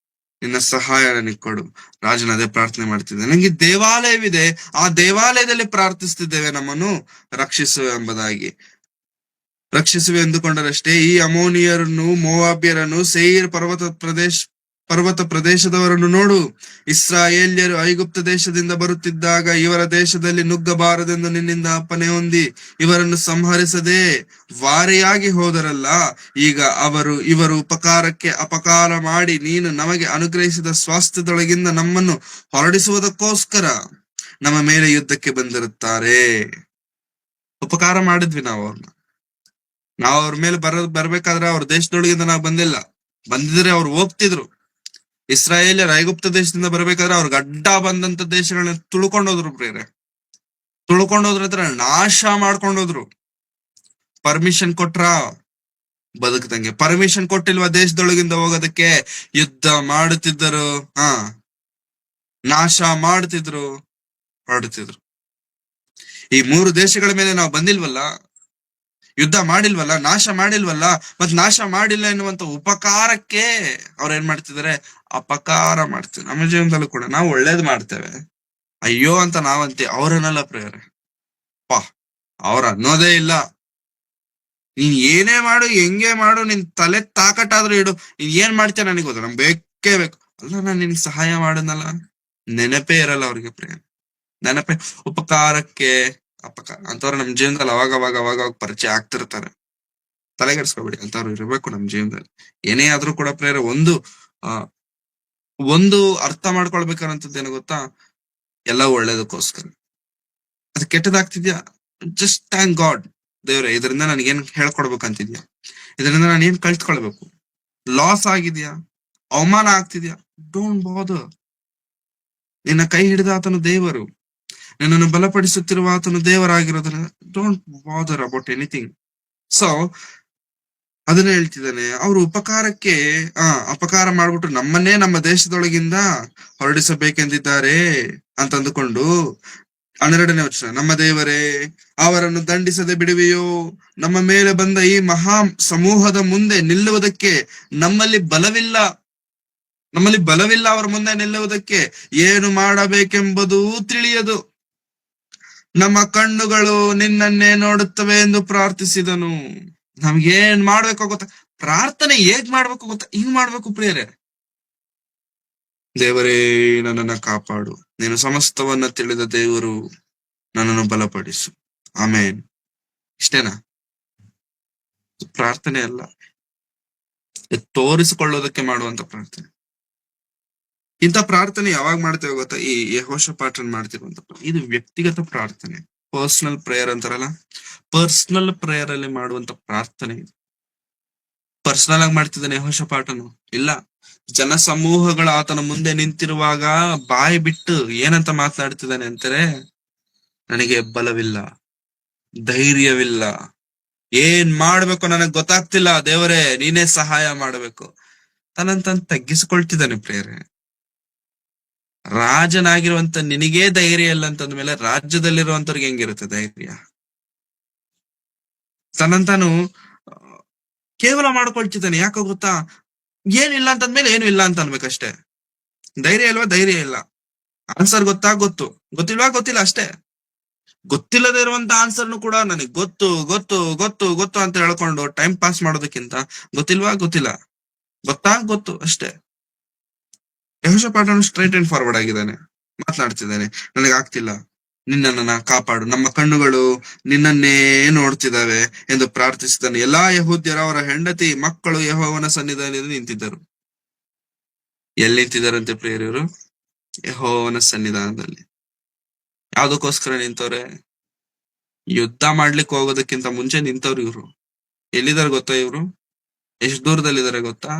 ನಿನ್ನ ಸಹಾಯ ನನಗೆ ಕೊಡು. ರಾಜನ ಅದೇ ಪ್ರಾರ್ಥನೆ ಮಾಡ್ತಿದ್ದೆ. ನನಗೆ ದೇವಾಲಯವಿದೆ, ಆ ದೇವಾಲಯದಲ್ಲಿ ಪ್ರಾರ್ಥಿಸ್ತಿದ್ದೇವೆ, ನಮ್ಮನ್ನು ರಕ್ಷಿಸುವೆ ಎಂದುಕೊಂಡರಷ್ಟೇ. ಈ ಅಮೋನಿಯರನ್ನು, ಮೋವಾಬ್ಯರನ್ನು, ಸೇಯಿರ್ ಪರ್ವತ ಪ್ರದೇಶದವರನ್ನು ನೋಡು. ಇಸ್ರಾಯೇಲ್ಯರು ಐಗುಪ್ತ ದೇಶದಿಂದ ಬರುತ್ತಿದ್ದಾಗ ಇವರ ದೇಶದಲ್ಲಿ ನುಗ್ಗಬಾರದೆಂದು ನಿನ್ನಿಂದ ಅಪ್ಪಣೆ ಹೊಂದಿ ಇವರನ್ನು ಸಂಹರಿಸದೆ ವಾರೆಯಾಗಿ ಹೋದರಲ್ಲ. ಈಗ ಇವರು ಉಪಕಾರಕ್ಕೆ ಅಪಕಾರ ಮಾಡಿ ನೀನು ನಮಗೆ ಅನುಗ್ರಹಿಸಿದ ಸ್ವಾಸ್ಥ್ಯದೊಳಗಿಂದ ನಮ್ಮನ್ನು ಹೊರಡಿಸುವುದಕ್ಕೋಸ್ಕರ ನಮ್ಮ ಮೇಲೆ ಯುದ್ಧಕ್ಕೆ ಬಂದಿರುತ್ತಾರೆ. ಉಪಕಾರ ಮಾಡಿದ್ವಿ ನಾವು ಅವ್ರ ಮೇಲೆ ಬರ್ಬೇಕಾದ್ರೆ ಅವ್ರ ದೇಶದೊಳಗಿಂದ ನಾವು ಬಂದಿದ್ರೆ ಅವ್ರು ಹೋಗ್ತಿದ್ರು. ಇಸ್ರಾಯೇಲ್ಯರು ಐಗುಪ್ತ ದೇಶದಿಂದ ಬರ್ಬೇಕಾದ್ರೆ ಅವ್ರಿಗೆ ಅಡ್ಡ ಬಂದಂತ ದೇಶಗಳನ್ನ ತುಳ್ಕೊಂಡೋದ್ರು ಪ್ರೇರೆ. ತುಳ್ಕೊಂಡೋದ್ರ ನಾಶ ಮಾಡ್ಕೊಂಡೋದ್ರು. ಪರ್ಮಿಷನ್ ಕೊಟ್ರ ಬದುಕದಂಗೆ? ಪರ್ಮಿಷನ್ ಕೊಟ್ಟಿಲ್ವಾ ದೇಶದೊಳಗಿಂದ ಹೋಗೋದಕ್ಕೆ? ಯುದ್ಧ ಮಾಡುತ್ತಿದ್ದರು, ನಾಶ ಮಾಡ್ತಿದ್ರು, ಹೊರಡ್ತಿದ್ರು. ಈ 3 ದೇಶಗಳ ಮೇಲೆ ನಾವು ಬಂದಿಲ್ವಲ್ಲ, ಯುದ್ಧ ಮಾಡಿಲ್ವಲ್ಲ, ನಾಶ ಮಾಡಿಲ್ವಲ್ಲ. ಮತ್ ನಾಶ ಮಾಡಿಲ್ಲ ಎನ್ನುವಂತ ಉಪಕಾರಕ್ಕೆ ಅವ್ರ ಏನ್ ಮಾಡ್ತಿದಾರೆ? ಅಪಕಾರ ಮಾಡ್ತೀವಿ. ನಮ್ಮ ಜೀವನದಲ್ಲೂ ಕೂಡ ನಾವು ಒಳ್ಳೇದ್ ಮಾಡ್ತೇವೆ, ಅಯ್ಯೋ ಅಂತ ನಾವಂತೀವಿ. ಅವ್ರನ್ನೆಲ್ಲ ಪ್ರೇಯರ್ ಅವ್ರ ಅನ್ನೋದೇ ಇಲ್ಲ. ನೀನ್ ಏನೇ ಮಾಡು, ಹೆಂಗೆ ಮಾಡು, ನಿನ್ ತಲೆ ತಾಕಟ್ಟಾದ್ರೂ ಇಡು, ನೀನ್ ಏನ್ ಮಾಡ್ತೀಯ ನನಗೆ ಗೊತ್ತ, ನಮ್ಗೆ ಬೇಕೇ ಬೇಕು. ಅಲ್ಲ, ನಾನ್ ನಿನ್ಗೆ ಸಹಾಯ ಮಾಡನಲ್ಲ, ನೆನಪೇ ಇರಲ್ಲ ಅವ್ರಿಗೆ ಪ್ರೇಯರ್. ನೆನಪೇ ಉಪಕಾರಕ್ಕೆ ಅಪಕಾರ ಅಂತವ್ರು ನಮ್ ಜೀವನದಲ್ಲಿ ಅವಾಗ ಪರಿಚಯ ಆಗ್ತಿರ್ತಾರೆ. ತಲೆಗೆಡ್ಸ್ಕೊಬೇಡಿ, ಅಂತವ್ರು ಇರ್ಬೇಕು ನಮ್ ಜೀವನದಲ್ಲಿ. ಏನೇ ಆದ್ರೂ ಕೂಡ ಪ್ರೇಯರ್ ಒಂದು ಅರ್ಥ ಮಾಡ್ಕೊಳ್ಬೇಕನ್ನಂತದ್ದು ಏನು ಗೊತ್ತಾ? ಎಲ್ಲ ಒಳ್ಳೇದಕ್ಕೋಸ್ಕರ. ಅದು ಕೆಟ್ಟದಾಗ್ತಿದ್ಯಾ, ಜಸ್ಟ್ ಥ್ಯಾಂಕ್ ಗಾಡ್. ದೇವ್ರೆ, ಇದರಿಂದ ನನಗೇನ್ ಹೇಳ್ಕೊಡ್ಬೇಕಂತಿದ್ಯಾ? ಇದರಿಂದ ನಾನು ಏನ್ ಕಲ್ತ್ಕೊಳ್ಬೇಕು? ಲಾಸ್ ಆಗಿದ್ಯಾ, ಅವಮಾನ ಆಗ್ತಿದ್ಯಾ, ಡೋಂಟ್ ಬಾದರ್. ನಿನ್ನ ಕೈ ಹಿಡಿದ ಆತನು ದೇವರು, ನಿನ್ನನ್ನು ಬಲಪಡಿಸುತ್ತಿರುವ ಆತನು ದೇವರಾಗಿರೋದ್ರಿಂದ don't bother about anything. So ಅದನ್ನ ಹೇಳ್ತಿದ್ದಾನೆ. ಅವರು ಉಪಕಾರಕ್ಕೆ ಅಪಕಾರ ಮಾಡ್ಬಿಟ್ಟು ನಮ್ಮನ್ನೇ ನಮ್ಮ ದೇಶದೊಳಗಿಂದ ಹೊರಡಿಸಬೇಕೆಂದಿದ್ದಾರೆ ಅಂತಂದುಕೊಂಡು 12ನೇ ವಚನ, ನಮ್ಮ ದೇವರೇ, ಅವರನ್ನು ದಂಡಿಸದೆ ಬಿಡುವೆಯೋ? ನಮ್ಮ ಮೇಲೆ ಬಂದ ಈ ಮಹಾ ಸಮೂಹದ ಮುಂದೆ ನಿಲ್ಲುವುದಕ್ಕೆ ನಮ್ಮಲ್ಲಿ ಬಲವಿಲ್ಲ. ಅವರ ಮುಂದೆ ನಿಲ್ಲುವುದಕ್ಕೆ ಏನು ಮಾಡಬೇಕೆಂಬುದೂ ತಿಳಿಯದು. ನಮ್ಮ ಕಣ್ಣುಗಳು ನಿನ್ನನ್ನೇ ನೋಡುತ್ತವೆ ಎಂದು ಪ್ರಾರ್ಥಿಸಿದನು. ನಮ್ಗೇನ್ ಮಾಡ್ಬೇಕು ಗೊತ್ತಾ? ಪ್ರಾರ್ಥನೆ ಹೇಗ್ ಮಾಡ್ಬೇಕು ಗೊತ್ತಾ? ಹಿಂಗ್ ಮಾಡ್ಬೇಕು ಪ್ರಿಯರೇ. ದೇವರೇ, ನನ್ನನ್ನ ಕಾಪಾಡು. ನೀನು ಸಮಸ್ತವನ್ನ ತಿಳಿದ ದೇವರು, ನನ್ನನ್ನು ಬಲಪಡಿಸು. ಆಮೇನ್. ಇಷ್ಟೇನಾ? ಪ್ರಾರ್ಥನೆ ಅಲ್ಲ, ತೋರಿಸಿಕೊಳ್ಳೋದಕ್ಕೆ ಮಾಡುವಂತ ಪ್ರಾರ್ಥನೆ. ಇಂಥ ಪ್ರಾರ್ಥನೆ ಯಾವಾಗ ಮಾಡ್ತೇವೆ ಗೊತ್ತಾ? ಈ ಯೆಹೋಷಾಫಾಟನ್ ಮಾಡ್ತಿರುವಂತ ಇದು ವ್ಯಕ್ತಿಗತ ಪ್ರಾರ್ಥನೆ, ಪರ್ಸನಲ್ ಪ್ರೇಯರ್ ಅಂತಾರಲ್ಲ, ಪರ್ಸನಲ್ ಪ್ರೇಯರ್ ಅಲ್ಲಿ ಮಾಡುವಂತ ಪ್ರಾರ್ಥನೆ ಇದು. ಪರ್ಸನಲ್ ಆಗಿ ಮಾಡ್ತಿದ್ದಾನೆ ಯೆಹೋಷಾಫಾಟನು? ಇಲ್ಲ. ಜನ ಸಮೂಹಗಳ ಆತನ ಮುಂದೆ ನಿಂತಿರುವಾಗ ಬಾಯಿ ಬಿಟ್ಟು ಏನಂತ ಮಾತನಾಡ್ತಿದ್ದಾನೆ ಅಂತಾರೆ? ನನಗೆ ಬಲವಿಲ್ಲ, ಧೈರ್ಯವಿಲ್ಲ, ಏನ್ ಮಾಡ್ಬೇಕು ನನಗ್ ಗೊತ್ತಾಗ್ತಿಲ್ಲ, ದೇವರೇ ನೀನೇ ಸಹಾಯ ಮಾಡಬೇಕು. ತನ್ನಂತ ತಗ್ಗಿಸ್ಕೊಳ್ತಿದ್ದಾನೆ ಪ್ರೇಯರೇ. ರಾಜನಾಗಿರುವಂತ ನಿನಗೇ ಧೈರ್ಯ ಇಲ್ಲ ಅಂತಂದ್ಮೇಲೆ ರಾಜ್ಯದಲ್ಲಿರುವಂತವ್ರಿಗೆ ಹೆಂಗಿರುತ್ತೆ ಧೈರ್ಯ? ತನ್ನಂತಾನು ಕೇವಲ ಮಾಡ್ಕೊಳ್ತಿದ್ದಾನೆ. ಯಾಕೋ ಗೊತ್ತಾ? ಏನಿಲ್ಲ ಅಂತಂದ್ಮೇಲೆ ಏನು ಇಲ್ಲ ಅಂತ ಅನ್ಬೇಕಷ್ಟೇ. ಧೈರ್ಯ ಇಲ್ವಾ? ಧೈರ್ಯ ಇಲ್ಲ. ಆನ್ಸರ್ ಗೊತ್ತಾ? ಗೊತ್ತು. ಗೊತ್ತಿಲ್ವಾ? ಗೊತ್ತಿಲ್ಲ ಅಷ್ಟೇ. ಗೊತ್ತಿಲ್ಲದೆ ಇರುವಂತ ಆನ್ಸರ್ನು ಕೂಡ ನನಗೆ ಗೊತ್ತು ಗೊತ್ತು ಗೊತ್ತು ಗೊತ್ತು ಅಂತ ಹೇಳ್ಕೊಂಡು ಟೈಮ್ ಪಾಸ್ ಮಾಡೋದಕ್ಕಿಂತ ಗೊತ್ತಿಲ್ವಾ? ಗೊತ್ತಿಲ್ಲ. ಗೊತ್ತಾ? ಗೊತ್ತು ಅಷ್ಟೇ. ಯೆಹೋಷಾಫಾಟನು ಸ್ಟ್ರೈಟ್ ಅಂಡ್ ಫಾರ್ವರ್ಡ್ ಆಗಿದ್ದಾನೆ, ಮಾತನಾಡ್ತಿದ್ದಾನೆ. ನನಗೆ ಆಗ್ತಿಲ್ಲ, ನಿನ್ನನ್ನ ಕಾಪಾಡು, ನಮ್ಮ ಕಣ್ಣುಗಳು ನಿನ್ನನ್ನೇ ನೋಡ್ತಿದ್ದಾವೆ ಎಂದು ಪ್ರಾರ್ಥಿಸಿದ್ದಾನೆ. ಎಲ್ಲಾ ಯಹೂದ್ಯರು ಅವರ ಹೆಂಡತಿ ಮಕ್ಕಳು ಯೆಹೋವನ ಸನ್ನಿಧಾನದಲ್ಲಿ ನಿಂತಿದ್ದರು. ಎಲ್ಲಿ ನಿಂತಿದ್ದಾರಂತೆ ಪ್ರಿಯರು? ಯೆಹೋವನ ಸನ್ನಿಧಾನದಲ್ಲಿ. ಯಾವ್ದಕ್ಕೋಸ್ಕರ ನಿಂತವ್ರೆ? ಯುದ್ಧ ಮಾಡ್ಲಿಕ್ಕೆ ಹೋಗೋದಕ್ಕಿಂತ ಮುಂಚೆ ನಿಂತವ್ರು ಇವ್ರು. ಎಲ್ಲಿದ್ದಾರೆ ಗೊತ್ತಾ ಇವ್ರು? ಎಷ್ಟ್ ದೂರದಲ್ಲಿದ್ದಾರೆ ಗೊತ್ತಾ?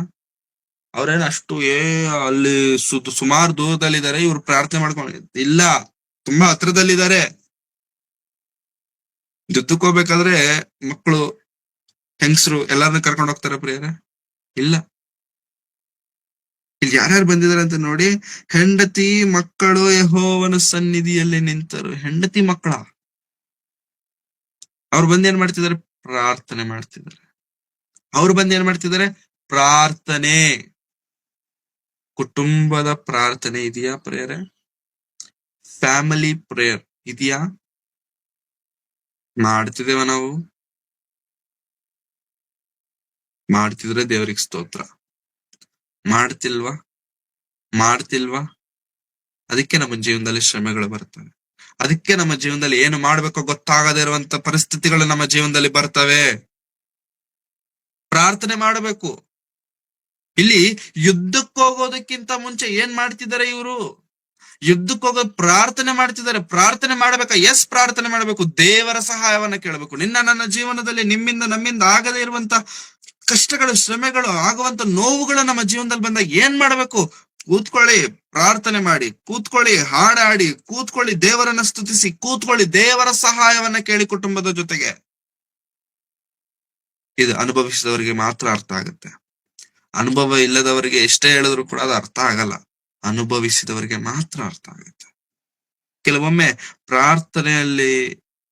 ಅವ್ರೇನ ಅಷ್ಟು ಅಲ್ಲಿ ಸುಮಾರು ದೂರದಲ್ಲಿದ್ದಾರೆ. ಇವ್ರು ಪ್ರಾರ್ಥನೆ ಮಾಡ್ಕೊಂಡು ಇಲ್ಲ, ತುಂಬಾ ಹತ್ರದಲ್ಲಿದ್ದಾರೆ. ಯುದ್ಧಕ್ಕೆ ಹೋಗ್ಬೇಕಾದ್ರೆ ಮಕ್ಕಳು, ಹೆಂಗಸರು ಎಲ್ಲಾರನ್ನ ಕರ್ಕೊಂಡು ಹೋಗ್ತಾರೆ ಪ್ರಿಯರೇ? ಇಲ್ಲ. ಇಲ್ಲಿ ಯಾರ್ಯಾರು ಬಂದಿದ್ದಾರೆ ಅಂತ ನೋಡಿ. ಹೆಂಡತಿ ಮಕ್ಕಳು ಯೆಹೋವನ ಸನ್ನಿಧಿಯಲ್ಲಿ ನಿಂತರು. ಹೆಂಡತಿ ಮಕ್ಕಳ ಅವ್ರು ಬಂದ್ ಏನ್ ಮಾಡ್ತಿದ್ದಾರೆ? ಪ್ರಾರ್ಥನೆ ಮಾಡ್ತಿದ್ದಾರೆ. ಅವ್ರು ಬಂದ್ ಏನ್ ಮಾಡ್ತಿದ್ದಾರೆ? ಪ್ರಾರ್ಥನೆ. ಕುಟುಂಬದ ಪ್ರಾರ್ಥನೆ ಇದೆಯಾ ಪ್ರೇಯರ್? ಫ್ಯಾಮಿಲಿ ಪ್ರೇಯರ್ ಇದೆಯಾ? ಮಾಡ್ತಿದ್ದೇವ ನಾವು? ಮಾಡ್ತಿದ್ರೆ ದೇವ್ರಿಗೆ ಸ್ತೋತ್ರ. ಮಾಡ್ತಿಲ್ವಾ? ಅದಕ್ಕೆ ನಮ್ಮ ಜೀವನದಲ್ಲಿ ಶ್ರಮೆಗಳು ಬರ್ತವೆ. ಅದಕ್ಕೆ ನಮ್ಮ ಜೀವನದಲ್ಲಿ ಏನು ಮಾಡ್ಬೇಕೋ ಗೊತ್ತಾಗದೇ ಇರುವಂತ ಪರಿಸ್ಥಿತಿಗಳು ನಮ್ಮ ಜೀವನದಲ್ಲಿ ಬರ್ತವೆ. ಪ್ರಾರ್ಥನೆ ಮಾಡಬೇಕು. ಇಲ್ಲಿ ಯುದ್ಧಕ್ಕೆ ಹೋಗೋದಕ್ಕಿಂತ ಮುಂಚೆ ಏನ್ ಮಾಡ್ತಿದ್ದಾರೆ ಇವರು? ಯುದ್ಧಕ್ಕೆ ಹೋಗೋ ಪ್ರಾರ್ಥನೆ ಮಾಡ್ತಿದ್ದಾರೆ. ಪ್ರಾರ್ಥನೆ ಮಾಡ್ಬೇಕಾ? ಎಸ್, ಪ್ರಾರ್ಥನೆ ಮಾಡ್ಬೇಕು. ದೇವರ ಸಹಾಯವನ್ನ ಕೇಳಬೇಕು. ನನ್ನ ಜೀವನದಲ್ಲಿ ನಿಮ್ಮಿಂದ ನಮ್ಮಿಂದ ಆಗದೇ ಇರುವಂತ ಕಷ್ಟಗಳು, ಶ್ರಮೆಗಳು, ಆಗುವಂತ ನೋವುಗಳು ನಮ್ಮ ಜೀವನದಲ್ಲಿ ಬಂದಾಗ ಏನ್ ಮಾಡ್ಬೇಕು? ಕೂತ್ಕೊಳ್ಳಿ, ಪ್ರಾರ್ಥನೆ ಮಾಡಿ, ಕೂತ್ಕೊಳ್ಳಿ, ಹಾಡಾಡಿ, ಕೂತ್ಕೊಳ್ಳಿ, ದೇವರನ್ನ ಸ್ತುತಿಸಿ, ಕೂತ್ಕೊಳ್ಳಿ, ದೇವರ ಸಹಾಯವನ್ನ ಕೇಳಿ ಕುಟುಂಬದ ಜೊತೆಗೆ. ಇದು ಅನುಭವಿಸಿದವರಿಗೆ ಮಾತ್ರ ಅರ್ಥ ಆಗುತ್ತೆ. ಅನುಭವ ಇಲ್ಲದವರಿಗೆ ಎಷ್ಟೇ ಹೇಳಿದ್ರು ಕೂಡ ಅದು ಅರ್ಥ ಆಗಲ್ಲ. ಅನುಭವಿಸಿದವರಿಗೆ ಮಾತ್ರ ಅರ್ಥ ಆಗುತ್ತೆ. ಕೆಲವೊಮ್ಮೆ ಪ್ರಾರ್ಥನೆಯಲ್ಲಿ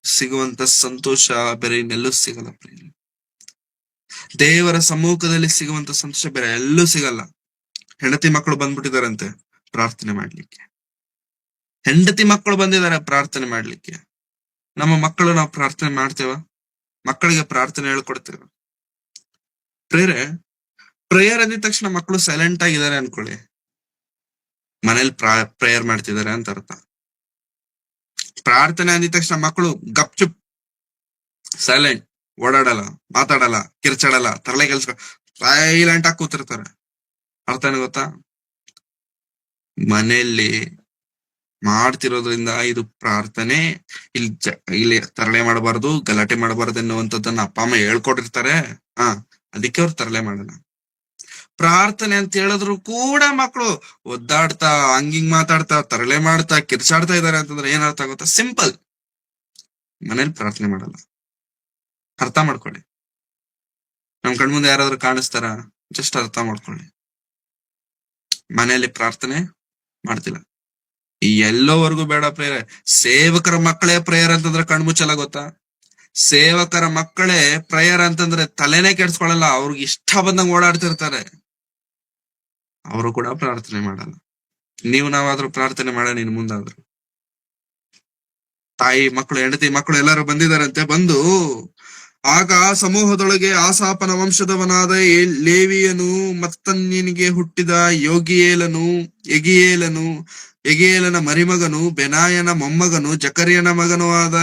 ಸಿಗುವಂತ ಸಂತೋಷ ಬೇರೆ ಇನ್ನೆಲ್ಲೂ ಸಿಗಲ್ಲ ಪ್ರಿಯರೇ. ದೇವರ ಸಮ್ಮುಖದಲ್ಲಿ ಸಿಗುವಂತ ಸಂತೋಷ ಬೇರೆ ಎಲ್ಲೂ ಸಿಗಲ್ಲ. ಹೆಂಡತಿ ಮಕ್ಕಳು ಬಂದ್ಬಿಟ್ಟಿದಾರಂತೆ ಪ್ರಾರ್ಥನೆ ಮಾಡ್ಲಿಕ್ಕೆ. ಹೆಂಡತಿ ಮಕ್ಕಳು ಬಂದಿದ್ದಾರೆ ಪ್ರಾರ್ಥನೆ ಮಾಡ್ಲಿಕ್ಕೆ. ನಮ್ಮ ಮಕ್ಕಳು ನಾವು ಪ್ರಾರ್ಥನೆ ಮಾಡ್ತೇವ? ಮಕ್ಕಳಿಗೆ ಪ್ರಾರ್ಥನೆ ಹೇಳ್ಕೊಡ್ತೇವ? ಪ್ರೇಯರ್ ಅಂದಿದ ತಕ್ಷಣ ಮಕ್ಕಳು ಸೈಲೆಂಟ್ ಆಗಿದ್ದಾರೆ ಅನ್ಕೊಳ್ಳಿ, ಮನೇಲಿ ಪ್ರೇಯರ್ ಮಾಡ್ತಿದ್ದಾರೆ ಅಂತ ಅರ್ಥ. ಪ್ರಾರ್ಥನೆ ಅಂದಿದ ತಕ್ಷಣ ಮಕ್ಕಳು ಗಪ್ ಚುಪ್, ಸೈಲೆಂಟ್, ಓಡಾಡಲ್ಲ, ಮಾತಾಡಲ್ಲ, ಕಿರ್ಚಾಡಲ್ಲ, ತರಲೆ ಕೆಲ್ಸ, ಸೈಲೆಂಟ್ ಆಗಿ ಕೂತಿರ್ತಾರೆ. ಅರ್ಥ ಏನು ಗೊತ್ತಾ? ಮನೆಯಲ್ಲಿ ಮಾಡ್ತಿರೋದ್ರಿಂದ ಇದು ಪ್ರಾರ್ಥನೆ. ಇಲ್ಲಿ ತರಲೆ ಮಾಡಬಾರ್ದು, ಗಲಾಟೆ ಮಾಡಬಾರ್ದು ಎನ್ನುವಂಥದ್ದನ್ನ ಅಪ್ಪ ಅಮ್ಮ ಹೇಳ್ಕೊಟ್ಟಿರ್ತಾರೆ. ಅದಕ್ಕೆ ಅವ್ರು ತರಲೆ ಮಾಡಲ್ಲ. ಪ್ರಾರ್ಥನೆ ಅಂತ ಹೇಳಿದ್ರು ಕೂಡ ಮಕ್ಕಳು ಒದ್ದಾಡ್ತಾ, ಹಂಗಿಂಗ್ ಮಾತಾಡ್ತಾ, ತರಲೆ ಮಾಡ್ತಾ, ಕಿರ್ಚಾಡ್ತಾ ಇದಾರೆ ಅಂತಂದ್ರೆ ಏನ್ ಅರ್ಥ ಆಗುತ್ತಾ? ಸಿಂಪಲ್, ಮನೇಲಿ ಪ್ರಾರ್ಥನೆ ಮಾಡಲ್ಲ. ಅರ್ಥ ಮಾಡ್ಕೊಳ್ಳಿ. ನಮ್ ಕಣ್ಮುಂದೆ ಯಾರಾದ್ರೂ ಕಾಣಿಸ್ತಾರ? ಜಸ್ಟ್ ಅರ್ಥ ಮಾಡ್ಕೊಳ್ಳಿ, ಮನೆಯಲ್ಲಿ ಪ್ರಾರ್ಥನೆ ಮಾಡ್ತಿಲ್ಲ. ಎಲ್ಲೋವರೆಗೂ ಬೇಡ ಪ್ರೇಯರ್. ಸೇವಕರ ಮಕ್ಕಳೇ ಪ್ರೇಯರ್ ಅಂತಂದ್ರೆ ಕಣ್ಮುಚ್ಚಲ್ಲ ಗೊತ್ತಾ? ಸೇವಕರ ಮಕ್ಕಳೇ ಪ್ರೇಯರ್ ಅಂತಂದ್ರೆ ತಲೆನೇ ಕೆಡ್ಸ್ಕೊಳಲ್ಲ. ಅವ್ರಿಗೆ ಇಷ್ಟ ಬಂದಂಗ್ ಓಡಾಡ್ತಿರ್ತಾರೆ. ಅವರು ಕೂಡ ಪ್ರಾರ್ಥನೆ ಮಾಡಲ್ಲ. ನಾವಾದ್ರೂ ಪ್ರಾರ್ಥನೆ ಮಾಡೋಣ ಇನ್ ಮುಂದಾದ್ರು. ತಾಯಿ ಮಕ್ಕಳು ಹೆಂಡತಿ ಮಕ್ಕಳು ಎಲ್ಲರೂ ಬಂದಿದ್ದಾರಂತೆ. ಬಂದು ಆಗ ಸಮೂಹದೊಳಗೆ ಆಸಾಪನ ವಂಶದವನಾದ ಲೇವಿಯನು, ಮತ್ತನ್ಯನಿಗೆ ಹುಟ್ಟಿದ ಎಗಿಯೇಲನ ಮರಿಮಗನು, ಬೆನಾಯನ ಮೊಮ್ಮಗನು, ಜಕರ್ಯನ ಮಗನೂ ಆದ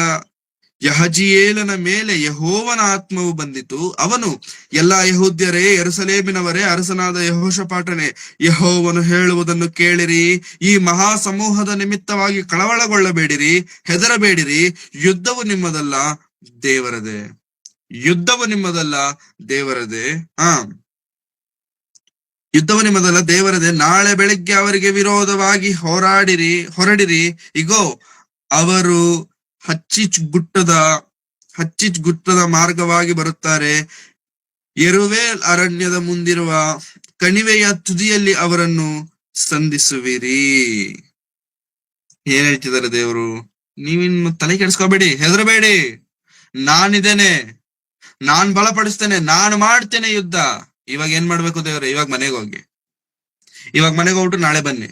ಯಹಜಿಯೇಲನ ಮೇಲೆ ಯೆಹೋವನ ಆತ್ಮವು ಬಂದಿತು. ಅವನು, ಎಲ್ಲಾ ಯೆಹೂದ್ಯರೇ, ಯೆರೂಸಲೇಮಿನವರೇ, ಅರಸನಾದ ಯೆಹೋಷಾಫಾಟನೇ, ಯೆಹೋವನು ಹೇಳುವುದನ್ನು ಕೇಳಿರಿ. ಈ ಮಹಾ ಸಮೂಹದ ನಿಮಿತ್ತವಾಗಿ ಕಳವಳಗೊಳ್ಳಬೇಡಿರಿ, ಹೆದರಬೇಡಿರಿ. ಯುದ್ಧವು ನಿಮ್ಮದಲ್ಲ, ದೇವರದೇ. ಯುದ್ಧವು ನಿಮ್ಮದಲ್ಲ, ದೇವರದೇ. ಯುದ್ಧವು ನಿಮ್ಮದಲ್ಲ, ದೇವರದೇ. ನಾಳೆ ಬೆಳಿಗ್ಗೆ ಅವರಿಗೆ ವಿರೋಧವಾಗಿ ಹೊರಡಿರಿ. ಇಗೋ, ಅವರು ಹಚ್ಚಿಚ್ ಗುಟ್ಟದ ಮಾರ್ಗವಾಗಿ ಬರುತ್ತಾರೆ. ಯೆರುವೇಲ್ ಅರಣ್ಯದ ಮುಂದಿರುವ ಕಣಿವೆಯ ತುದಿಯಲ್ಲಿ ಅವರನ್ನು ಸಂಧಿಸುವಿರಿ. ಏನ್ ಹೇಳ್ತಿದ್ದಾರೆ ದೇವರು? ನೀವಿನ್ನು ತಲೆ ಕೆಡಿಸ್ಕೋಬೇಡಿ, ಹೆದರಬೇಡಿ. ನಾನಿದ್ದೇನೆ, ನಾನ್ ಬಲಪಡಿಸ್ತೇನೆ, ನಾನು ಮಾಡ್ತೇನೆ ಯುದ್ಧ. ಇವಾಗ ಏನ್ ಮಾಡ್ಬೇಕು ದೇವ್ರೆ? ಇವಾಗ ಮನೆಗೆ ಹೋಗ್ಬಿಟ್ಟು ನಾಳೆ ಬನ್ನಿ.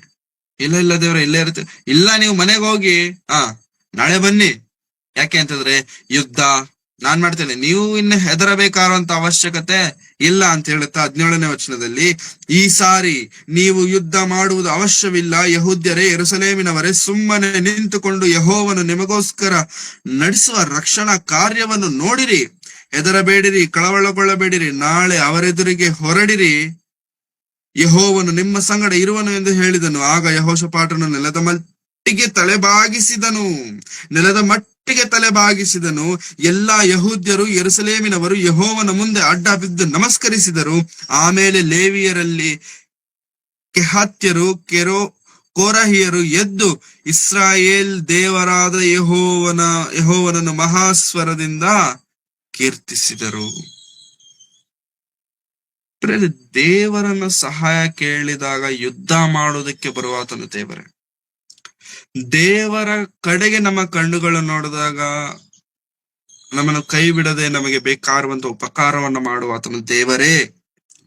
ಇಲ್ಲ ದೇವ್ರೆ, ಇಲ್ಲೇ ಇರುತ್ತೆ. ಇಲ್ಲ, ನೀವು ಮನೆಗೆ ಹೋಗಿ ನಾಳೆ ಬನ್ನಿ. ಯಾಕೆ ಅಂತಂದ್ರೆ ಯುದ್ಧ ನಾನ್ ಮಾಡ್ತೇನೆ, ನೀವು ಇನ್ನು ಹೆದರಬೇಕಾದಂತ ಅವಶ್ಯಕತೆ ಇಲ್ಲ ಅಂತ ಹೇಳುತ್ತಾ 17ನೇ ವಚನದಲ್ಲಿ, ಈ ಸಾರಿ ನೀವು ಯುದ್ಧ ಮಾಡುವುದು ಅವಶ್ಯವಿಲ್ಲ. ಯೆಹೂದ್ಯರೇ, ಯೆರೂಸಲೇಮಿನವರೇ, ಸುಮ್ಮನೆ ನಿಂತುಕೊಂಡು ಯೆಹೋವನು ನಿಮಗೋಸ್ಕರ ನಡೆಸುವ ರಕ್ಷಣಾ ಕಾರ್ಯವನ್ನು ನೋಡಿರಿ. ಹೆದರಬೇಡಿರಿ, ಕಳವಳಗೊಳ್ಳಬೇಡಿರಿ. ನಾಳೆ ಅವರೆದುರಿಗೆ ಹೊರಡಿರಿ. ಯೆಹೋವನು ನಿಮ್ಮ ಸಂಗಡ ಇರುವನು ಎಂದು ಹೇಳಿದನು. ಆಗ ಯೆಹೋಷಾಫಾಟನು ನೆಲದ ಮಟ್ಟಿಗೆ ತಲೆಬಾಗಿಸಿದನು. ಎಲ್ಲಾ ಯೆಹೂದ್ಯರು, ಯೆರೂಸಲೇಮಿನವರು ಯೆಹೋವನ ಮುಂದೆ ಅಡ್ಡ ಬಿದ್ದು ನಮಸ್ಕರಿಸಿದರು. ಆಮೇಲೆ ಲೇವಿಯರಲ್ಲಿ ಕೆಹಾತ್ಯರು, ಕೋರಹಿಯರು ಎದ್ದು ಇಸ್ರಾಯೇಲ್ ದೇವರಾದ ಯೆಹೋವನನ್ನು ಮಹಾಸ್ವರದಿಂದ ಕೀರ್ತಿಸಿದರು. ದೇವರನ್ನ ಸಹಾಯ ಕೇಳಿದಾಗ ಯುದ್ಧ ಮಾಡೋದಕ್ಕೆ ಬರುವಾತನು ದೇವರೇ. ದೇವರ ಕಡೆಗೆ ನಮ್ಮ ಕಣ್ಣುಗಳು ನೋಡಿದಾಗ ನಮ್ಮನ್ನು ಕೈ ಬಿಡದೆ ನಮಗೆ ಬೇಕಾಗಿರುವಂತ ಉಪಕಾರವನ್ನು ಮಾಡುವಾತನು ದೇವರೇ.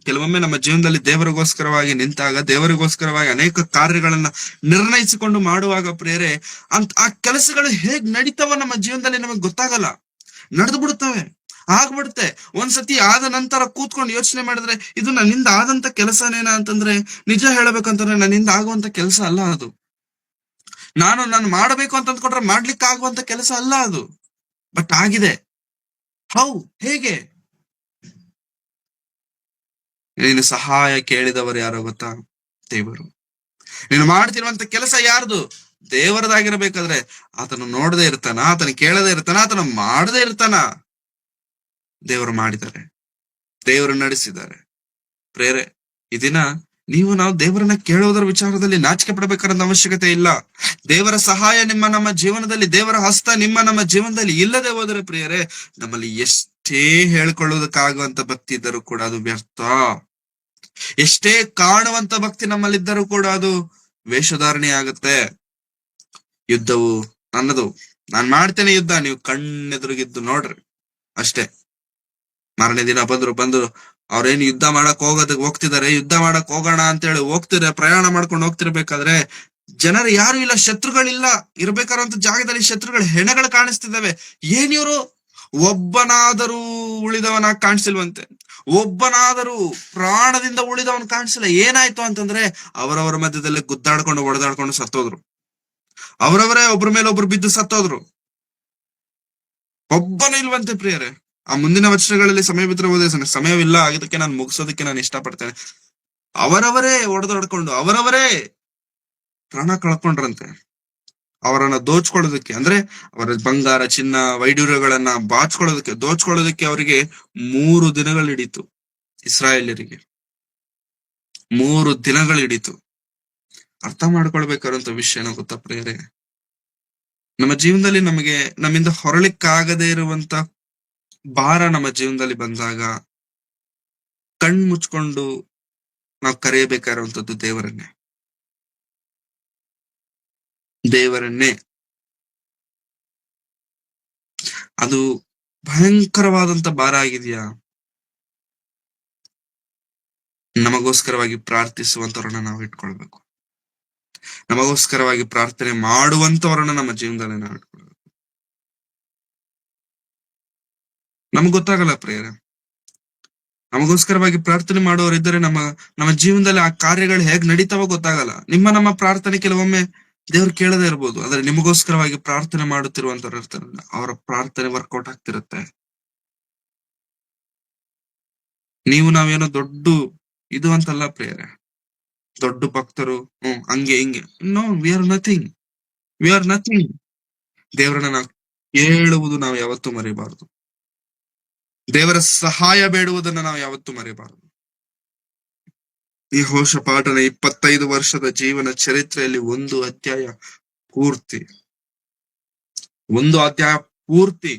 ಕೆಲವೊಮ್ಮೆ ನಮ್ಮ ಜೀವನದಲ್ಲಿ ದೇವರಿಗೋಸ್ಕರವಾಗಿ ನಿಂತಾಗ, ದೇವರಿಗೋಸ್ಕರವಾಗಿ ಅನೇಕ ಕಾರ್ಯಗಳನ್ನ ನಿರ್ಣಯಿಸಿಕೊಂಡು ಮಾಡುವಾಗ ಪ್ರೇರೆ, ಆ ಕೆಲಸಗಳು ಹೇಗ್ ನಡೀತಾವ ನಮ್ಮ ಜೀವನದಲ್ಲಿ ನಮಗೆ ಗೊತ್ತಾಗಲ್ಲ, ನಡೆದು ಬಿಡುತ್ತವೆ, ಆಗ್ಬಿಡುತ್ತೆ. ಒಂದ್ಸತಿ ಆದ ನಂತರ ಕೂತ್ಕೊಂಡು ಯೋಚನೆ ಮಾಡಿದ್ರೆ ಇದು ನನ್ನಿಂದ ಆದಂತ ಕೆಲಸನೇನ ಅಂತಂದ್ರೆ, ನಿಜ ಹೇಳಬೇಕಂತಂದ್ರೆ ನನ್ನಿಂದ ಆಗುವಂತ ಕೆಲಸ ಅಲ್ಲ ಅದು. ನಾನು ಮಾಡಬೇಕು ಅಂತ ಅಂದ್ಕೊಂಡ್ರೆ ಮಾಡ್ಲಿಕ್ಕೆ ಆಗುವಂತ ಕೆಲಸ ಅಲ್ಲ ಅದು. ಬಟ್ ಆಗಿದೆ. ಹೇಗೆ? ನೀನು ಸಹಾಯ ಕೇಳಿದವರು ಯಾರೋ ಗೊತ್ತಾ? ದೇವರು. ನೀನು ಮಾಡ್ತಿರುವಂತ ಕೆಲಸ ಯಾರ್ದು? ದೇವರದಾಗಿರ್ಬೇಕಾದ್ರೆ ಆತನು ನೋಡದೆ ಇರ್ತಾನ, ಆತನ ಕೇಳದೆ ಇರ್ತಾನ, ಆತನ ಮಾಡದೇ ಇರ್ತಾನ. ದೇವರು ಮಾಡಿದ್ದಾರೆ, ದೇವರು ನಡೆಸಿದ್ದಾರೆ. ಪ್ರೇರೆ, ಈ ದಿನ ನಾವು ದೇವರನ್ನ ಕೇಳೋದರ ವಿಚಾರದಲ್ಲಿ ನಾಚಿಕೆ ಪಡಬೇಕಾದ ಅವಶ್ಯಕತೆ ಇಲ್ಲ. ದೇವರ ಸಹಾಯ ನಮ್ಮ ಜೀವನದಲ್ಲಿ, ದೇವರ ಹಸ್ತ ನಮ್ಮ ಜೀವನದಲ್ಲಿ ಇಲ್ಲದೆ ಹೋದರೆ ಪ್ರಿಯರೇ, ನಮ್ಮಲ್ಲಿ ಎಷ್ಟೇ ಹೇಳ್ಕೊಳ್ಳೋದಕ್ಕಾಗುವಂತ ಭಕ್ತಿ ಇದ್ದರೂ ಕೂಡ ಅದು ವ್ಯರ್ಥ. ಎಷ್ಟೇ ಕಾಣುವಂತ ಭಕ್ತಿ ನಮ್ಮಲ್ಲಿದ್ದರೂ ಕೂಡ ಅದು ವೇಷಧಾರಣೆ ಆಗುತ್ತೆ. ಯುದ್ಧವು ನನ್ನದು, ನಾನ್ ಮಾಡ್ತೇನೆ ಯುದ್ಧ, ನೀವು ಕಣ್ಣೆದುರುಗಿದ್ದು ನೋಡ್ರಿ ಅಷ್ಟೇ. ಮಾರನೇ ದಿನ ಬಂದ್ರು ಅವ್ರೇನು ಯುದ್ಧ ಮಾಡಕ್ ಹೋಗ್ತಿದ್ದಾರೆ. ಯುದ್ಧ ಮಾಡಕ್ ಹೋಗೋಣ ಅಂತೇಳಿ ಪ್ರಯಾಣ ಮಾಡ್ಕೊಂಡು ಹೋಗ್ತಿರ್ಬೇಕಾದ್ರೆ ಜನರು ಯಾರು ಇಲ್ಲ, ಶತ್ರುಗಳಿಲ್ಲ. ಇರ್ಬೇಕಾರಂತ ಜಾಗದಲ್ಲಿ ಶತ್ರುಗಳ ಹೆಣಗಳು ಕಾಣಿಸ್ತಿದ್ದಾವೆ. ಏನಿವ್ರು? ಒಬ್ಬನಾದರೂ ಉಳಿದವನಾಗಿ ಕಾಣಿಸಿಲ್ವಂತೆ. ಒಬ್ಬನಾದರೂ ಪ್ರಾಣದಿಂದ ಉಳಿದವನ್ ಕಾಣಿಸಿಲ್ಲ. ಏನಾಯ್ತು ಅಂತಂದ್ರೆ ಅವರವರ ಮಧ್ಯದಲ್ಲಿ ಗುದ್ದಾಡ್ಕೊಂಡು ಹೊಡೆದಾಡ್ಕೊಂಡು ಸತ್ತೋದ್ರು. ಅವರವರೇ ಒಬ್ರ ಮೇಲೆ ಒಬ್ರು ಬಿದ್ದು ಸತ್ತೋದ್ರು. ಒಬ್ಬನು ಇಲ್ವಂತೆ ಪ್ರಿಯರೇ. ಆ ಮುಂದಿನ ವಚನಗಳಲ್ಲಿ ಸಮಯ ಬಿಟ್ಟರೆ ಓದಿಸೋಣ, ಸಮಯವಿಲ್ಲ, ಆಗಿದ್ದಕ್ಕೆ ನಾನು ಮುಗಿಸೋದಕ್ಕೆ ನಾನು ಇಷ್ಟಪಡ್ತೇನೆ. ಅವರವರೇ ಹೊಡೆದಾಡ್ಕೊಂಡು ಅವರವರೇ ಪ್ರಾಣ ಕಳ್ಕೊಂಡ್ರಂತೆ. ಅವರನ್ನ ದೋಚ್ಕೊಳ್ಳೋದಕ್ಕೆ, ಅಂದ್ರೆ ಅವರ ಬಂಗಾರ, ಚಿನ್ನ, ವೈಡೂರ್ಯಗಳನ್ನ ದೋಚ್ಕೊಳ್ಳೋದಕ್ಕೆ ಅವರಿಗೆ 3 ದಿನಗಳಿಡೀತು. ಇಸ್ರಾಯೇಲ್ಯರಿಗೆ 3 ದಿನಗಳಿಡೀತು. ಅರ್ಥ ಮಾಡ್ಕೊಳ್ಬೇಕಾದಂತ ವಿಷಯನ ಗೊತ್ತಾ ಪ್ರಿಯರೇ? ನಮ್ಮ ಜೀವನದಲ್ಲಿ ನಮ್ಮಿಂದ ಹೊರಲಿಕ್ಕಾಗದೇ ಇರುವಂತ ಭಾರ ನಮ್ಮ ಜೀವನದಲ್ಲಿ ಬಂದಾಗ ಕಣ್ ಮುಚ್ಕೊಂಡು ನಾವು ಕರೆಯಬೇಕಾಗಿರುವಂತದ್ದು ದೇವರನ್ನೇ. ಅದು ಭಯಂಕರವಾದಂತ ಭಾರ ಆಗಿದೆಯಾ? ನಮಗೋಸ್ಕರವಾಗಿ ಪ್ರಾರ್ಥಿಸುವಂತವ್ರನ್ನ ನಾವು ಇಟ್ಕೊಳ್ಬೇಕು. ನಮಗೋಸ್ಕರವಾಗಿ ಪ್ರಾರ್ಥನೆ ಮಾಡುವಂತವ್ರನ್ನ ನಮ್ಮ ಜೀವನದಲ್ಲಿ ನಾವು ಇಟ್ಕೊಳ್ಬೇಕು. ನಮ್ಗೆ ಗೊತ್ತಾಗಲ್ಲ ಪ್ರೇಯರ್. ನಮಗೋಸ್ಕರವಾಗಿ ಪ್ರಾರ್ಥನೆ ಮಾಡುವವರಿದ್ದರೆ ನಮ್ಮ ಜೀವನದಲ್ಲಿ ಆ ಕಾರ್ಯಗಳು ಹೇಗ್ ನಡೀತಾವೋ ಗೊತ್ತಾಗಲ್ಲ. ನಮ್ಮ ಪ್ರಾರ್ಥನೆ ಕೆಲವೊಮ್ಮೆ ದೇವ್ರು ಕೇಳದೇ ಇರ್ಬೋದು, ಆದ್ರೆ ನಿಮಗೋಸ್ಕರವಾಗಿ ಪ್ರಾರ್ಥನೆ ಮಾಡುತ್ತಿರುವಂತವ್ರು ಇರ್ತಾರಲ್ಲ, ಅವರ ಪ್ರಾರ್ಥನೆ ವರ್ಕೌಟ್ ಆಗ್ತಿರುತ್ತೆ. ನಾವೇನೋ ದೊಡ್ಡ ಇದು ಅಂತಲ್ಲ ಪ್ರೇಯರ್, ದೊಡ್ಡ ಭಕ್ತರು ಹಂಗೆ ಹಿಂಗೆ. No, we are nothing. ದೇವರನ್ನ ನಾವು ಕೇಳುವುದು ನಾವು ಯಾವತ್ತೂ ಮರಿಬಾರದು. ದೇವರ ಸಹಾಯ ಬೇಡುವುದನ್ನ ನಾವು ಯಾವತ್ತೂ ಮರಿಬಾರದು. ಯೆಹೋಷಾಫಾಟನ 25 ವರ್ಷದ ಜೀವನ ಚರಿತ್ರೆಯಲ್ಲಿ ಒಂದು ಅಧ್ಯಾಯ ಪೂರ್ತಿ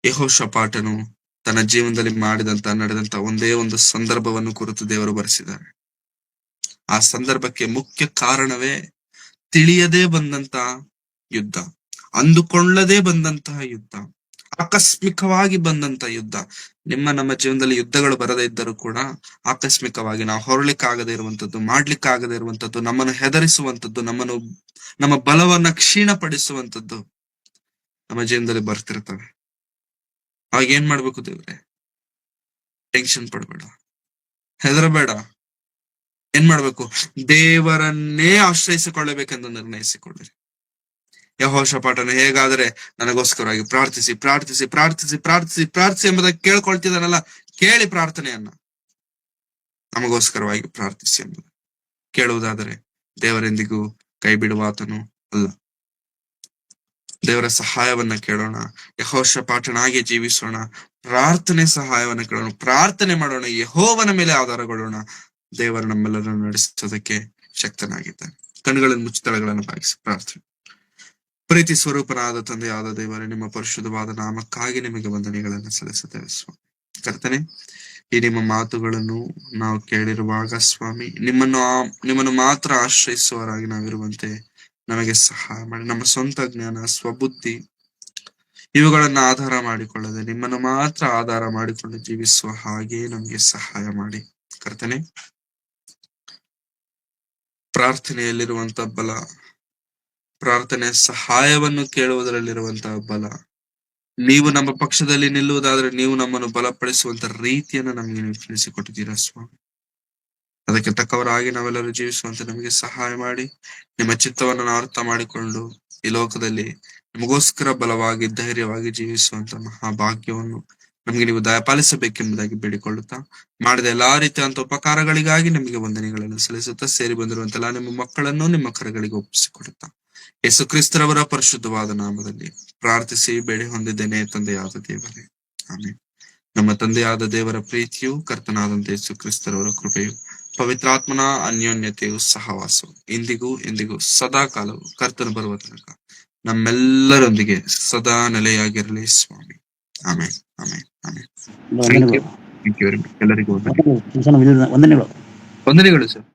ಯೆಹೋಷಾಫಾಟನು ತನ್ನ ಜೀವನದಲ್ಲಿ ನಡೆದಂತ ಒಂದೇ ಒಂದು ಸಂದರ್ಭವನ್ನು ಕುರಿತು ದೇವರು ಬರೆಸಿದ್ದಾರೆ. ಆ ಸಂದರ್ಭಕ್ಕೆ ಮುಖ್ಯ ಕಾರಣವೇ ತಿಳಿಯದೇ ಬಂದಂತ ಯುದ್ಧ, ಅಂದುಕೊಳ್ಳದೇ ಬಂದಂತಹ ಯುದ್ಧ, ಆಕಸ್ಮಿಕವಾಗಿ ಬಂದಂತ ಯುದ್ಧ. ನಮ್ಮ ಜೀವನದಲ್ಲಿ ಯುದ್ಧಗಳು ಬರದೇ ಇದ್ದರೂ ಕೂಡ ಆಕಸ್ಮಿಕವಾಗಿ ನಾವು ಹೊರಲಿಕ್ಕಾಗದೇ ಇರುವಂತದ್ದು, ಮಾಡ್ಲಿಕ್ಕಾಗದೇ ಇರುವಂತದ್ದು, ನಮ್ಮನ್ನು ಹೆದರಿಸುವಂತದ್ದು, ನಮ್ಮ ಬಲವನ್ನ ಕ್ಷೀಣಪಡಿಸುವಂತದ್ದು ನಮ್ಮ ಜೀವನದಲ್ಲಿ ಬರ್ತಿರ್ತವೆ. ಅವಾಗ ಏನ್ ಮಾಡ್ಬೇಕು ದೇವ್ರೆ? ಟೆನ್ಷನ್ ಪಡ್ಬೇಡ, ಹೆದರಬೇಡ. ಏನ್ ಮಾಡ್ಬೇಕು? ದೇವರನ್ನೇ ಆಶ್ರಯಿಸಿಕೊಳ್ಳಬೇಕೆಂದು ನಿರ್ಣಯಿಸಿಕೊಳ್ಳಿರಿ. ಯೆಹೋಷಾಫಾಟನು ಹೇಗಾದರೆ ನನಗೋಸ್ಕರವಾಗಿ ಪ್ರಾರ್ಥಿಸಿ ಎಂಬುದಾಗಿ ಕೇಳ್ಕೊಳ್ತಿದ್ದಾನಲ್ಲ, ಕೇಳಿ ಪ್ರಾರ್ಥನೆಯನ್ನ. ನಮಗೋಸ್ಕರವಾಗಿ ಪ್ರಾರ್ಥಿಸಿ ಎಂಬುದು ಕೇಳುವುದಾದರೆ ದೇವರೆಂದಿಗೂ ಕೈ ಬಿಡುವ ಆತನು ಅಲ್ಲ. ದೇವರ ಸಹಾಯವನ್ನ ಕೇಳೋಣ, ಯೆಹೋಷಾಫಾಟನಾಗಿ ಜೀವಿಸೋಣ, ಪ್ರಾರ್ಥನೆ ಸಹಾಯವನ್ನ ಕೇಳೋಣ, ಪ್ರಾರ್ಥನೆ ಮಾಡೋಣ, ಯೆಹೋವನ ಮೇಲೆ ಆಧಾರಗೊಳ್ಳೋಣ. ದೇವರು ನಮ್ಮೆಲ್ಲರನ್ನು ನಡೆಸೋದಕ್ಕೆ ಶಕ್ತನಾಗಿದ್ದಾನೆ. ಕಣ್ಣುಗಳನ್ನು ಮುಚ್ಚುತ್ತಳೆಗಳನ್ನು ಬಾಗಿಸಿ ಪ್ರಾರ್ಥನೆ. ಪ್ರೀತಿ ಸ್ವರೂಪನಾದ ತಂದೆಯಾದ ದೇವರೇ, ನಿಮ್ಮ ಪರಿಶುದ್ಧವಾದ ನಾಮಕ್ಕಾಗಿ ನಿಮಗೆ ವಂದನೆಗಳನ್ನು ಸಲ್ಲಿಸುತ್ತೇವೆ ಸ್ವಾಮಿ. ಕರ್ತನೆ, ಈ ನಿಮ್ಮ ಮಾತುಗಳನ್ನು ನಾವು ಕೇಳಿರುವಾಗ ಸ್ವಾಮಿ, ನಿಮ್ಮನ್ನು ಮಾತ್ರ ಆಶ್ರಯಿಸುವವರಾಗಿ ನಾವಿರುವಂತೆ ನಮಗೆ ಸಹಾಯ ಮಾಡಿ. ನಮ್ಮ ಸ್ವಂತ ಜ್ಞಾನ, ಸ್ವಬುದ್ಧಿ ಇವುಗಳನ್ನ ಆಧಾರ ಮಾಡಿಕೊಳ್ಳದೆ ನಿಮ್ಮನ್ನು ಮಾತ್ರ ಆಧಾರ ಮಾಡಿಕೊಂಡು ಜೀವಿಸುವ ಹಾಗೆ ನಮಗೆ ಸಹಾಯ ಮಾಡಿ. ಕರ್ತನೆ, ಪ್ರಾರ್ಥನೆಯಲ್ಲಿರುವಂತಹ ಬಲ, ಪ್ರಾರ್ಥನೆ ಸಹಾಯವನ್ನು ಕೇಳುವುದರಲ್ಲಿರುವಂತಹ ಬಲ, ನೀವು ನಮ್ಮ ಪಕ್ಷದಲ್ಲಿ ನಿಲ್ಲುವುದಾದ್ರೆ ನೀವು ನಮ್ಮನ್ನು ಬಲಪಡಿಸುವಂತ ರೀತಿಯನ್ನು ನಮಗೆ ನೀವು ತಿಳಿಸಿಕೊಟ್ಟಿದ್ದೀರಾ ಸ್ವಾಮಿ. ಅದಕ್ಕೆ ತಕ್ಕವರಾಗಿ ನಾವೆಲ್ಲರೂ ಜೀವಿಸುವಂತೆ ನಮಗೆ ಸಹಾಯ ಮಾಡಿ. ನಿಮ್ಮ ಚಿತ್ತವನ್ನು ನಾವು ಅರ್ಥ ಮಾಡಿಕೊಂಡು ಈ ಲೋಕದಲ್ಲಿ ನಮಗೋಸ್ಕರ ಬಲವಾಗಿ ಧೈರ್ಯವಾಗಿ ಜೀವಿಸುವಂತ ಮಹಾಭಾಗ್ಯವನ್ನು ನಮಗೆ ನೀವು ದಯಪಾಲಿಸಬೇಕೆಂಬುದಾಗಿ ಬೇಡಿಕೊಳ್ಳುತ್ತಾ, ಮಾಡಿದ ಎಲ್ಲಾ ರೀತಿಯಂತ ಉಪಕಾರಗಳಿಗಾಗಿ ನಿಮಗೆ ವಂದನೆಗಳನ್ನು ಸಲ್ಲಿಸುತ್ತಾ, ಸೇರಿ ಬಂದಿರುವಂತೆಲ್ಲ ನಿಮ್ಮ ಮಕ್ಕಳನ್ನು ನಿಮ್ಮ ಕರಗಳಿಗೆ ಒಪ್ಪಿಸಿಕೊಡುತ್ತಾ, ಯೇಸು ಕ್ರಿಸ್ತರವರ ಪರಿಶುದ್ಧವಾದ ನಾಮದಲ್ಲಿ ಪ್ರಾರ್ಥಿಸಿ ಬೇಡಿ ಹೊಂದಿದ್ದೇನೆ ತಂದೆಯಾದ ದೇವರೇ, ಆಮೆನ್. ನಮ್ಮ ತಂದೆಯಾದ ದೇವರ ಪ್ರೀತಿಯು, ಕರ್ತನಾದಂತ ಯೇಸು ಕ್ರಿಸ್ತರವರ ಕೃಪೆಯು, ಪವಿತ್ರಾತ್ಮನ ಅನ್ಯೋನ್ಯತೆಯು, ಸಹವಾಸವು ಇಂದಿಗೂ ಎಂದಿಗೂ ಸದಾ ಕಾಲವು ಕರ್ತನು ಬರುವ ತನಕ ನಮ್ಮೆಲ್ಲರೊಂದಿಗೆ ಸದಾ ನೆಲೆಯಾಗಿರಲಿ ಸ್ವಾಮಿ. ಆಮೇಲೆ ಆಮೇಲೆ ಆಮೇಲೆ. Thank you very much. ಎಲ್ಲರಿಗೂ ವಂದನೆಗಳು ಸರ್.